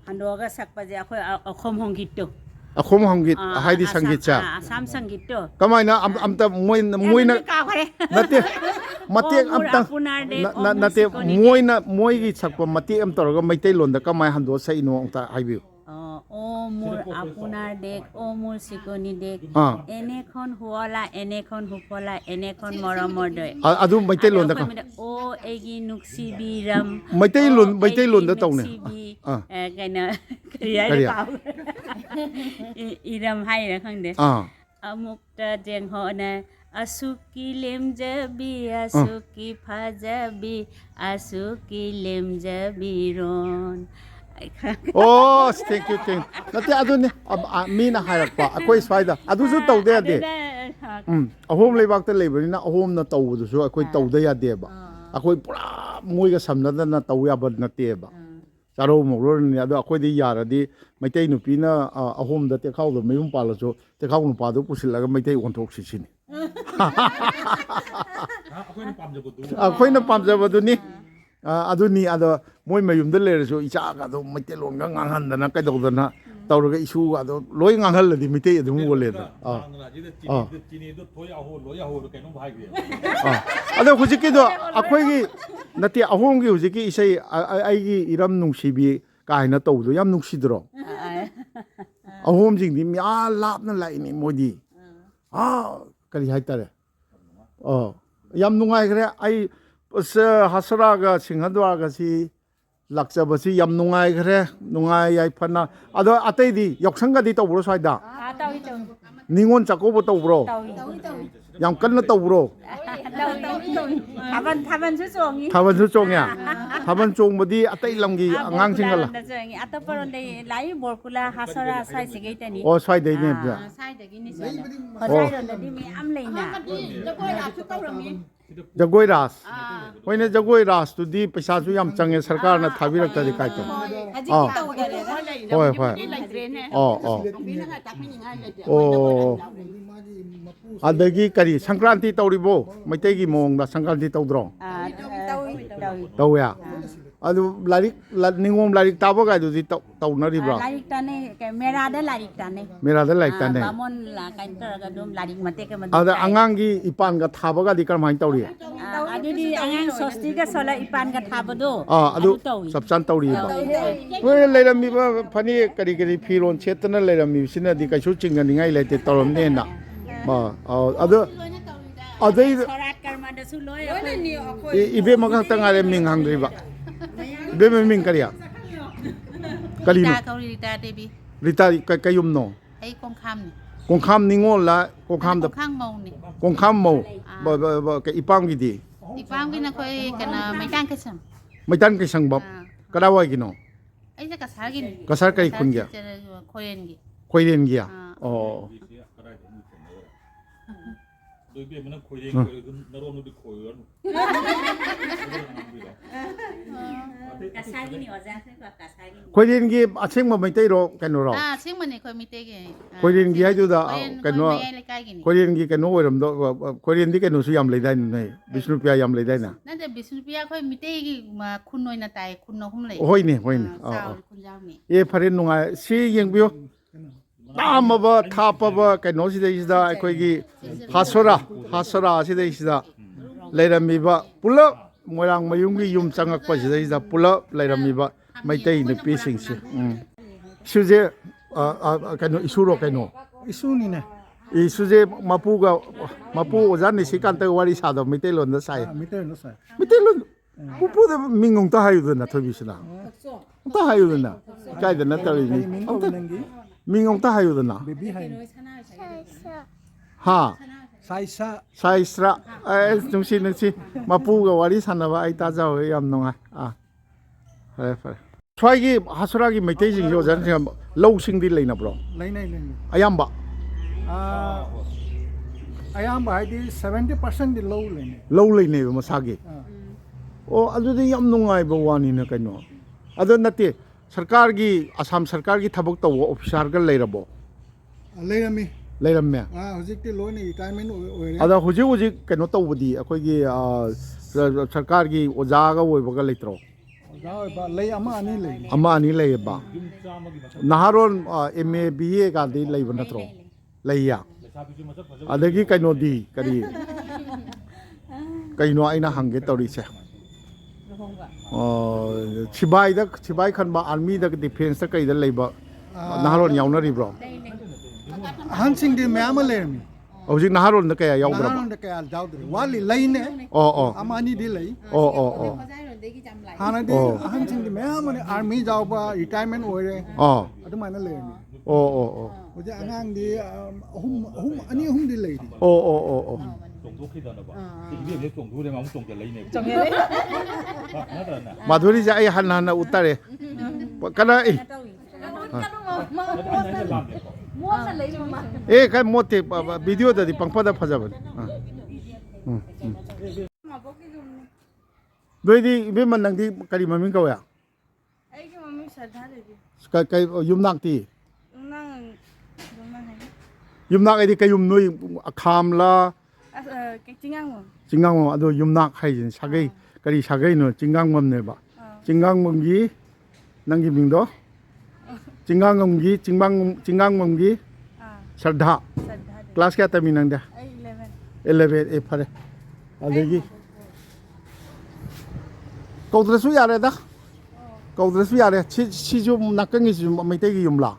ꯍꯟꯗꯣꯛꯑꯒ ꯁꯛꯄꯁꯦ ꯑꯩꯈꯣꯏ ꯑꯈꯣꯝ ꯍꯣꯡꯒꯤꯠꯇꯣ ꯑꯈꯣꯝ ꯍꯪꯒꯤꯠ ꯍꯥꯏꯗꯤ ꯁꯪꯒꯤꯠꯁꯦ ꯑꯁꯥꯝ ꯁꯪꯒꯤꯠꯇꯣ ꯀꯃꯥꯏꯅ ꯑꯝꯇ ꯃꯣꯏꯅ ꯅꯠꯇꯦ ꯃꯇꯦꯛ ꯑꯝꯇꯪ ꯅꯠꯇꯦ ꯃꯣꯏꯒꯤ ꯁꯛꯄ ꯃꯇꯦꯛ ꯑꯃ ꯇꯧꯔꯒ ꯃꯩꯇꯩꯂꯣꯟꯗ ꯀꯃꯥꯏꯅ ꯍꯟꯗꯣꯛꯑ ꯁꯛꯏꯅꯣ ꯑꯝꯇ ꯍꯥꯏꯕꯤꯌꯨ ও মোৰ আপোনাৰ দেশ ও মোৰ চিকনি দেশ এনেখন শুৱলা এনেখন সুফলা এনেখন মৰমৰ দৈ ꯑꯗꯨ ꯃꯩꯇꯩꯂꯣꯟꯗ ও ꯑꯩꯒꯤ ꯅꯨꯡꯁꯤꯕꯤꯔꯝ ꯃꯩꯇꯩꯂꯣꯟꯗ ꯇꯧꯅꯦ ꯀꯩꯅꯣ ꯀꯔꯤ ꯍꯥꯏꯔꯦ 이름 하이라 ꯈꯪꯗꯦ ꯑꯃꯨꯛꯇ ꯖꯦꯡꯍꯣꯅ ꯑꯁꯨꯛꯀꯤ ꯂꯦꯝꯖꯕꯤ ꯑꯁꯨꯛꯀꯤ ꯐꯖꯕꯤ ꯑꯁꯨꯛꯀꯤ ꯂꯦꯝꯖꯕꯤꯔꯣꯟ ꯑꯣ ꯊꯦꯡꯛ ꯌꯨ ꯅꯠꯇꯦ ꯑꯗꯨꯅꯤ ꯃꯤꯅ ꯍꯥꯏꯔꯛꯄ ꯑꯩꯈꯣꯏ ꯁ꯭ꯋꯥꯏꯗ ꯑꯗꯨꯁꯨ ꯇꯧꯗ ꯌꯥꯗꯦ ꯑꯍꯣꯝ ꯂꯩꯕꯥꯛꯇ ꯂꯩꯕꯅꯤ나 ꯑꯍꯣꯝꯅ ꯇꯧꯕꯗꯨꯁꯨ ꯑꯩꯈꯣꯏ ꯇꯧꯗ ꯌꯥꯗꯦꯕ ꯑꯩꯈꯣꯏ ꯄꯨꯔꯥ ꯃꯣꯏꯒ ꯁꯝꯅꯗꯅ ꯇꯧ ꯌꯥꯕ ꯅꯠꯇꯦꯕ ꯆꯥꯔꯧ ꯃꯧꯔꯣꯏꯅꯤ ꯑꯗꯣ ꯑꯩꯈꯣꯏꯗꯤ ꯌꯥꯔꯗꯤ ꯃꯩꯇꯩ ꯅꯨꯄꯤꯅ ꯑꯍꯣꯝꯗ ꯇꯦꯈꯥꯎꯗ ꯃꯌꯨꯝ ꯄꯥꯜꯂꯁꯨ ꯇꯦꯈꯥꯎ ꯅꯨꯄꯥꯗꯨ ꯄꯨꯁꯤꯜꯂꯒ ꯃꯩꯇꯩ ꯑꯣꯟꯊꯣꯛꯁꯤ ꯁꯤꯅꯤ ꯑꯩꯈꯣꯏꯅ ꯄꯥꯝꯖꯕꯗꯨꯅꯤ ꯑꯗꯨꯅꯤ ꯑꯗꯣ ꯃꯣꯏ ꯃꯌꯨꯝꯗ ꯂꯩꯔꯁꯨ ꯏꯆꯥꯒ ꯑꯗꯨꯝ ꯃꯩꯇꯩꯂꯣꯟꯒ ꯉꯥꯡꯍꯟꯗꯅ ꯀꯩꯗꯧꯗꯅ ꯇꯧꯔꯒ ꯏꯁꯨꯒ ꯑꯗꯣ ꯂꯣꯏ ꯉꯥꯡꯍꯜꯂꯗꯤ ꯃꯩꯇꯩ ꯑꯗꯨꯝ ꯑꯣꯜꯂꯦꯗ ꯑꯗꯣ ꯍꯧꯖꯤꯛꯀꯤꯗꯣ ꯑꯩꯈꯣꯏꯒꯤ ꯅꯠꯇꯦ ꯑꯍꯣꯝꯒꯤ ꯍꯧꯖꯤꯛꯀꯤ ꯏꯁꯩ ꯑꯩꯒꯤ ꯏꯔꯝ ꯅꯨꯡꯁꯤꯕꯤ ꯀꯥꯏꯅ ꯇꯧꯕꯗꯣ ꯌꯥꯝ ꯅꯨꯡꯁꯤꯗ꯭ꯔꯣ ꯑꯍꯣꯝꯁꯤꯡꯗꯤ ꯃꯌꯥꯝ ꯂꯥꯞꯅ ꯂꯥꯛꯏꯅꯤ ꯃꯣꯏꯗꯤ ꯀꯔꯤ ꯍꯥꯏꯇꯥꯔꯦ ꯌꯥꯝ ꯅꯨꯡꯉꯥꯏꯈ꯭ꯔꯦ ꯑꯩ ꯍꯁꯔꯥꯒ ꯁꯤꯡꯍꯗ꯭ꯋꯥꯔꯒꯁꯤ ꯂꯥꯛꯆꯕꯁꯤ ꯌꯥꯝ ꯅꯨꯡꯉꯥꯏꯈ꯭ꯔꯦ ꯅꯨꯡꯉꯥꯏ ꯌꯥꯏꯐꯅ ꯑꯗꯣ ꯑꯇꯩꯗꯤ ꯌꯥꯎꯁꯪꯒꯗꯤ ꯇꯧꯕ꯭ꯔꯣ ꯁ꯭ꯋꯥꯏꯗ ꯅꯤꯉꯣꯜ ꯆꯥꯛꯀꯧꯕ ꯇꯧꯕ꯭ꯔꯣ ꯌꯥꯝ ꯀꯟꯅ ꯇꯧꯕ꯭ꯔꯣ ꯊꯥꯕꯜꯁꯨ ꯆꯣꯡꯉꯤ ꯊꯥꯕꯜꯁꯨ ꯆꯣꯡꯉꯦ ꯊꯥꯕꯜ ꯆꯣꯡꯕꯗꯤ ꯑꯇꯩ ꯂꯝꯒꯤ ꯑꯉꯥꯡꯁꯤꯡꯒ ꯑꯇꯣꯞꯄ ꯔꯣꯝꯗꯩ ꯂꯥꯛꯏ ꯕꯣꯔꯀꯨꯂꯥ ꯍꯥꯁꯔꯥ ꯁ꯭ꯋꯥꯏꯁꯤꯒꯩꯇꯅꯤ ꯑꯣ ꯁ꯭ꯋꯥꯏꯗꯩꯅꯦ ꯁ꯭ꯋꯥꯏꯗꯒꯤꯅꯤ ꯍꯣꯖꯥꯏꯔꯣꯝꯗꯗꯤ ꯃꯌꯥꯝ ꯂꯩꯅ ꯖꯒꯣꯏ ꯔꯥꯁ ꯍꯣꯏꯅꯦ ꯖꯒꯣꯏ ꯔꯥꯁꯇꯨꯗꯤ ꯄꯩꯁꯥꯁꯨ ꯌꯥꯝ ꯆꯪꯉꯦ ꯁꯔꯀꯥꯔꯅ ꯊꯥꯕꯤꯔꯛꯇ꯭ꯔꯗꯤ ꯀꯥꯏ ꯇꯧ ꯍꯣꯏ ꯍꯣꯏ ꯑꯣ ꯑꯗꯒꯤ ꯀꯔꯤ ꯁꯪꯀ꯭ꯔꯥꯟꯇꯤ ꯇꯧꯔꯤꯕꯣ ꯃꯩꯇꯩꯒꯤ ꯃꯑꯣꯡꯗ ꯁꯪꯀ꯭ꯔꯥꯟꯇꯤ ꯇꯧꯗ꯭ꯔꯣ ꯇꯧꯋꯦ ꯑꯗꯨ ꯂꯥꯏꯔꯤꯛ ꯅꯤꯉꯣꯝ ꯂꯥꯏꯔꯤꯛ ꯇꯥꯕ ꯀꯥꯏꯗꯨꯗꯤ ꯇꯧꯅꯔꯤꯕ꯭ꯔꯥ ꯂꯥꯏꯔꯤꯛ ꯇꯥꯅꯩ ꯃꯦꯔꯥꯗ ꯂꯥꯏꯔꯤꯛ ꯇꯥꯅꯩ ꯃꯦꯔꯥꯗ ꯂꯥꯏꯔꯤꯛ ꯇꯥꯅꯩ ꯕꯥꯃꯣꯟ ꯀꯩꯅꯣ ꯇꯧꯔꯒ ꯑꯗꯨꯝ ꯂꯥꯏꯔꯤꯛ ꯃꯇꯦꯛ ꯑꯃ ꯑꯗ ꯑꯉꯥꯡꯒꯤ ꯏꯄꯥꯟꯒ ꯊꯥꯕꯒꯗꯤ ꯀꯔꯝꯍꯥꯏꯅ ꯇꯧꯔꯤ ꯑꯗꯨꯗꯤ ꯑꯉꯥꯡ ꯁꯣꯁꯇꯤꯒ ꯁꯣꯂ ꯏꯄꯥꯟꯒ ꯊꯥꯕꯗꯣ ꯑꯗꯨ ꯆꯞ ꯆꯥꯅ ꯇꯧꯔꯤꯕ ꯅꯣꯏꯅ ꯂꯩꯔꯝꯃꯤꯕ ꯐꯅꯦꯛ ꯀꯔꯤ ꯀꯔꯤ ꯐꯤꯔꯣꯜ ꯁꯦꯠꯇꯅ ꯂꯩꯔꯝꯃꯤꯕꯁꯤꯅꯗꯤ ꯀꯩꯁꯨ ꯆꯤꯡꯅꯅꯤꯡꯉꯥꯏ ꯂꯩꯇꯦ ꯇꯧꯔꯝꯅꯦꯅ ꯑꯗꯣ ꯑꯗꯩ ꯏꯕꯦꯝꯃ ꯈꯛꯇ ꯉꯥꯏꯔꯦ ꯃꯤꯡ ꯍꯪꯗ꯭ꯔꯤꯕ ꯏꯕꯦꯝꯃ ꯃꯤꯡ ꯀꯔꯤꯅꯣ ꯔꯤꯇꯥ ꯀꯩꯌꯨꯝꯅꯣ ꯑꯩ ꯀꯣꯡꯈꯥꯝꯅꯤ ꯀꯣꯡꯈꯥꯝ ꯅꯤꯉꯣꯜꯂ ꯀꯣꯡꯈꯥꯝꯗ ꯀꯣꯡꯈꯥꯝ ꯃꯧꯅꯤ ꯀꯣꯡꯈꯥꯝ ꯃꯧ ꯏꯄꯥꯝꯒꯤꯗꯤ ꯏꯄꯥꯝꯒꯤꯅ ꯑꯩꯈꯣꯏ ꯀꯩꯅꯣ ꯃꯩꯇꯥꯟ ꯀꯩꯁꯝ ꯃꯩꯇꯥꯟ ꯀꯩꯁꯪꯕꯝ ꯀꯗꯥꯏꯋꯥꯏꯒꯤꯅꯣ ꯑꯩꯁꯦ ꯀꯁꯥꯔꯒꯤꯅꯤ ꯀꯁꯥꯔ ꯀꯔꯤ ꯈꯨꯟꯒꯤ ꯈꯣꯏꯔꯦꯟꯒꯤ ꯈꯣꯏꯔꯦꯟꯒꯤ ꯑꯣ ꯈꯣꯏꯔꯦꯟꯒꯤ ꯑꯁꯦꯡꯕ ꯃꯩꯇꯩꯔꯣ ꯀꯩꯅꯣꯔꯣ ꯑꯁꯦꯡꯕꯅꯤ ꯑꯩꯈꯣꯏ ꯃꯩꯇꯩꯒꯤ ꯈꯣꯏꯔꯦꯟꯒꯤ ꯍꯥꯏꯗꯨꯗ ꯀꯩꯅꯣ ꯃꯌꯥꯏ ꯂꯩꯀꯥꯏꯒꯤꯅꯤ ꯈꯣꯏꯔꯦꯟꯒꯤ ꯀꯩꯅꯣ ꯑꯣꯏꯔꯝꯗꯣ ꯈꯣꯏꯔꯦꯟꯗꯤ ꯀꯩꯅꯣꯁꯨ ꯌꯥꯝ ꯂꯩꯗꯥꯏꯅꯦ ꯅꯣꯏ ꯕꯤꯁꯅꯨꯄꯤꯌꯥ ꯌꯥꯝ ꯂꯩꯗꯥꯏꯅꯦ ꯅꯠꯇꯦ ꯕꯤꯁꯅꯨꯄꯤꯌꯥ ꯑꯩꯈꯣꯏ ꯃꯩꯇꯩꯒꯤ ꯈꯨꯟ ꯑꯣꯏꯅ ꯇꯥꯏ ꯈꯨꯟ 3 ꯂꯩ ꯍꯣꯏꯅꯦ ꯈꯨꯟꯖꯥꯎꯅꯤ ꯐꯔꯦ ꯅꯨꯡꯉꯥꯏ ꯁꯤ ꯌꯦꯡꯕꯤꯌꯨ ꯇꯥꯝꯃꯕ ꯊꯥꯞꯄꯕ ꯀꯩꯅꯣꯁꯤꯗꯩꯁꯤꯗ ꯑꯩꯈꯣꯏꯒꯤ ꯍꯥꯁꯣꯔꯥ ꯑꯁꯤꯗꯩꯁꯤꯗ ꯂꯩꯔꯝꯃꯤꯕ ꯄꯨꯂꯞ ꯃꯣꯏꯔꯥꯡꯃꯌꯨꯝꯒꯤ ꯌꯨꯝ ꯆꯪꯉꯛꯄꯁꯤꯗꯩꯁꯤꯗ ꯄꯨꯂꯞ ꯂꯩꯔꯝꯃꯤꯕ ꯃꯩꯇꯩ ꯅꯨꯄꯤꯁꯤꯡꯁꯤ ꯏꯁꯨꯁꯦ ꯀꯩꯅꯣ ꯏꯁꯨꯔꯣ ꯀꯩꯅꯣ Isunine. ꯏꯁꯨꯁꯦ ꯃꯄꯨ ꯑꯣꯖꯥ ꯅꯤꯁꯤꯀꯥꯟꯇꯒ ꯋꯥꯔꯤ ꯁꯥꯗꯕ ꯃꯩꯇꯩꯂꯣꯟꯗ ꯁꯥꯏ Miter no sai. ꯃꯩꯇꯩꯂꯣꯟ ꯄꯨꯄꯨꯗ ꯃꯤꯡ ꯑꯃꯨꯛꯇ ꯍꯥꯏꯌꯨꯗꯅ ꯊꯣꯏꯕꯤꯁꯤꯅ ꯑꯝꯇ ꯍꯥꯏꯌꯨꯗꯅ ꯀꯥꯏꯗꯅ ꯇꯧꯔꯤꯅꯤ Ming ꯑꯝꯇ nangi. ꯃꯤꯡ ꯑꯃꯨꯛꯇ ꯍꯥꯏꯌꯨꯗꯅ Baby hai. ꯍꯥ Saisa. ꯁꯥꯏꯁ꯭ꯔꯥ ꯅꯨꯡꯁꯤ ꯃꯄꯨꯒ ꯋꯥꯔꯤ ꯁꯥꯟꯅꯕ ꯑꯩ ꯇꯥꯖꯍꯧꯋꯦ ꯌꯥꯝ ꯅꯨꯡꯉꯥꯏ ꯐꯔꯦ ꯁ꯭ꯋꯥꯏꯒꯤ ꯍꯥꯁꯨꯔꯥꯒꯤ ꯃꯩꯇꯩꯁꯤꯡꯁꯤ ꯑꯣꯖꯥꯁꯤꯡ ꯂꯧꯁꯤꯡꯗꯤ ꯂꯩꯅꯕ꯭ꯔꯣ ꯂꯩꯅꯩ ꯑꯌꯥꯝꯕ ꯑꯌꯥꯝꯕ ꯍꯥꯏꯗꯤ 70% ꯂꯧ ꯂꯩꯅꯩ ꯂꯧ ꯂꯩꯅꯩꯕ ꯃꯁꯥꯒꯤ ꯑꯣ ꯑꯗꯨꯗꯤ ꯌꯥꯝ ꯅꯨꯡꯉꯥꯏꯕ ꯋꯥꯅꯤꯅ ꯀꯩꯅꯣ ꯑꯗꯨ ꯅꯠꯇꯦ ꯁꯔꯀꯥꯔꯒꯤ ꯑꯁꯥꯝ ꯁꯔꯀꯥꯔꯒꯤ ꯊꯕꯛ ꯇꯧꯕ ꯑꯣꯐꯤꯁꯥꯔꯒ ꯂꯩꯔꯕꯣ ꯂꯩꯔꯝꯃꯤ ꯂꯩꯔꯝꯃꯦ ꯍꯧꯖꯤꯛꯇꯤ ꯂꯣꯏꯅ ꯔꯤꯇꯥꯌꯔꯃꯦꯟ ꯑꯣꯏꯔꯦ ꯑꯗ ꯍꯧꯖꯤꯛ ꯀꯩꯅꯣ ꯇꯧꯕꯗꯤ ꯑꯩꯈꯣꯏꯒꯤ ꯁꯔꯀꯥꯔꯒꯤ ꯑꯣꯖꯥꯒ ꯑꯣꯏꯕꯒ ꯂꯩꯇ꯭ꯔꯣ ꯑꯣꯖꯥ ꯑꯣꯏꯕ ꯂꯩ ꯑꯃ ꯑꯅꯤ ꯂꯩ ꯑꯃ ꯑꯅꯤ ꯂꯩꯌꯦꯕ ꯅꯍꯥꯔꯣꯟ ꯑꯦꯝ ꯑꯦ ꯕꯤ ꯑꯦ ꯀꯥꯟꯗꯤ ꯂꯩꯕ ꯅꯠꯇ꯭ꯔꯣ ꯂꯩꯌꯥ ꯑꯗꯒꯤ ꯀꯩꯅꯣꯗꯤ ꯀꯩꯅꯣ ꯑꯩꯅ ꯍꯪꯒꯦ ꯇꯧꯔꯤꯁꯦ ꯁꯤꯕꯥꯏ ꯈꯟꯕ ꯑꯥꯔꯃꯤꯗ ꯗꯤꯐꯦꯟꯁꯇ ꯀꯩꯗ ꯂꯩꯕ ꯅꯍꯥꯔꯣꯟ ꯌꯥꯎꯅꯔꯤꯕ꯭ꯔꯣ ꯑꯍꯟꯁꯤꯡꯗꯤ ꯃꯌꯥꯝ ꯑꯃ ꯂꯩꯔꯝꯃꯤ ꯍꯧꯖꯤꯛ ꯅꯍꯥꯔꯣꯟꯗ ꯀꯌꯥ ꯌꯥꯎꯗ꯭ꯔꯕ ꯅꯍꯥꯔꯣꯟꯗ ꯀꯌꯥ ꯌꯥꯎꯗ꯭ꯔꯦ ꯋꯥꯠꯂꯤ ꯂꯩꯅꯦ ꯑꯣ ꯑꯃ ꯑꯅꯤꯗꯤ ꯂꯩ ꯑꯣ ꯍꯥꯟꯅꯗꯤ ꯑꯍꯟꯁꯤꯡꯗꯤ ꯃꯌꯥꯝ ꯑꯃ ꯑꯥꯔꯃꯤ ꯌꯥꯎꯕ ꯔꯤꯇꯥꯌꯔꯃꯦꯟ ꯑꯣꯏꯔꯦ ꯑꯗꯨꯃꯥꯏꯅ ꯂꯩꯔꯝꯃꯤ ꯍꯧꯖꯤꯛ ꯑꯉꯥꯡꯗꯤ ꯑꯅꯤ ꯑꯍꯨꯝꯗꯤ ꯂꯩꯔꯤ ꯆꯣꯡꯊꯣꯛꯈꯤꯗꯅꯕ ꯁꯤꯒꯤ ꯆꯣꯡꯊꯣꯛꯎꯔꯦ ꯑꯃꯨꯛ ꯆꯣꯡꯖꯜꯂꯛꯏꯅꯦꯕ ꯅꯠꯇ꯭ꯔꯅ ꯃꯥꯙꯨꯔꯤꯁꯦ ꯑꯩ ꯍꯟꯅ ꯎꯠꯇꯔꯦ ꯀꯅꯥ ꯑꯦ ꯀꯩ ꯃꯣꯠꯇꯦ ꯚꯤꯗꯤꯑꯣꯗꯗꯤ ꯄꯪꯐꯗ ꯐꯖꯕꯅꯤ ꯅꯣꯏꯗꯤ ꯏꯕꯦꯝꯃ ꯅꯪꯗꯤ ꯀꯔꯤ ꯃꯃꯤꯡ ꯀꯧꯋꯦ ꯑꯩꯒꯤ ꯃꯃꯤꯡ ꯁꯔꯗꯥ ꯗꯦꯕꯤ ꯌꯨꯝꯅꯥꯛꯇꯤ ꯅꯪ ꯌꯨꯝꯅꯥꯛ ꯍꯥꯏꯗꯤ ꯀꯩꯌꯨꯝ ꯅꯣꯏ ꯑꯈꯥꯝꯂꯥ ꯆꯤꯡꯉꯥꯡꯕꯝ ꯆꯤꯡꯉꯥꯡꯕꯝ ꯑꯗꯣ ꯌꯨꯝꯅꯥꯛ ꯍꯥꯏꯁꯤꯅꯤ ꯁꯥꯒꯩ ꯀꯔꯤ ꯁꯥꯒꯩꯅꯣ ꯆꯤꯡꯉꯥꯡꯕꯝꯅꯦꯕ ꯆꯤꯡꯉꯥꯡꯕꯝꯒꯤ ꯅꯪꯒꯤ ꯃꯤꯡꯗꯣ ꯆꯤꯡꯉꯥꯡꯕꯝꯒꯤ ꯁꯔꯗꯥ ꯀ꯭ꯂꯥꯁ ꯀꯌꯥ ꯇꯝꯃꯤ ꯅꯪꯗꯤ 11 ꯐꯔꯦ ꯑꯗꯒꯤ ꯀꯧꯗ꯭ꯔꯁꯨ ꯌꯥꯔꯦꯗ ꯀꯧꯗ꯭ꯔꯁꯨ ꯌꯥꯔꯦ ꯁꯤꯁꯨ ꯅꯥꯀꯟꯒꯤꯁꯤꯁꯨ ꯃꯩꯇꯩꯒꯤ ꯌꯨꯝꯂꯥ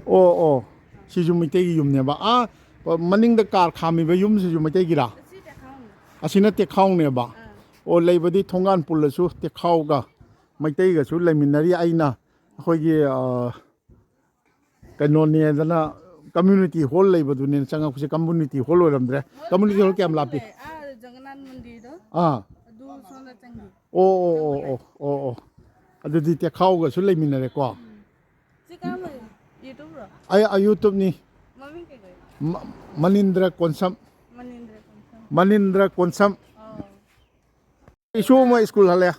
ꯑꯣ ꯁꯤꯁꯨ ꯃꯩꯇꯩꯒꯤ ꯌꯨꯝꯅꯦꯕ ꯃꯅꯤꯡꯗ ꯀꯥꯔ ꯈꯥꯝꯃꯤꯕ ꯌꯨꯝꯁꯤꯁꯨ ꯃꯩꯇꯩꯒꯤꯔꯥ ꯑꯁꯤꯅ ꯇꯦꯛꯈꯥꯎꯅꯦꯕ ꯑꯣ ꯂꯩꯕꯗꯤ ꯊꯣꯡꯒꯥꯟ ꯄꯨꯜꯂꯁꯨ ꯇꯦꯛꯈꯥꯎꯒ ꯃꯩꯇꯩꯒꯁꯨ ꯂꯩꯃꯤꯟꯅꯔꯤ ꯑꯩꯅ ꯑꯩꯈꯣꯏꯒꯤ ꯀꯩꯅꯣꯅꯦꯗꯅ ꯀꯝꯃ꯭ꯌꯨꯅꯤꯇꯤ ꯍꯣꯜ ꯂꯩꯕꯗꯨꯅꯦꯅ ꯆꯪꯉꯛꯄꯁꯦ ꯀꯝꯃ꯭ꯌꯨꯅꯤꯇꯤ ꯍꯣꯜ ꯑꯣꯏꯔꯝꯗ꯭ꯔꯦ ꯀꯝꯃ꯭ꯌꯨꯅꯤꯇꯤ ꯍꯣꯜ ꯀꯌꯥꯝ ꯂꯥꯞꯄꯤ ꯖꯒꯟꯅꯥꯊ ꯃꯟꯗꯤꯔꯗꯣ ꯑꯗꯨ ꯁꯣꯝꯗ ꯆꯪꯈꯤ ꯑꯣ ꯑꯗꯨꯗꯤ ꯇꯦꯛꯈꯥꯎꯒꯁꯨ ꯂꯩꯃꯤꯟꯅꯔꯦꯀꯣ ꯁꯤ ꯀꯔꯝꯕ ꯌꯨꯇꯨꯕꯔꯣ ꯑꯩ ꯌꯨꯇꯨꯕꯅꯤ ꯃꯃꯤꯡ ꯀꯩ ꯀꯧꯏ ꯃꯅꯤꯟꯗ꯭ꯔ ꯀꯣꯟꯁꯝ ꯏꯁꯨ ꯑꯃ ꯁ꯭ꯀꯨꯜ ꯍꯜꯂꯦ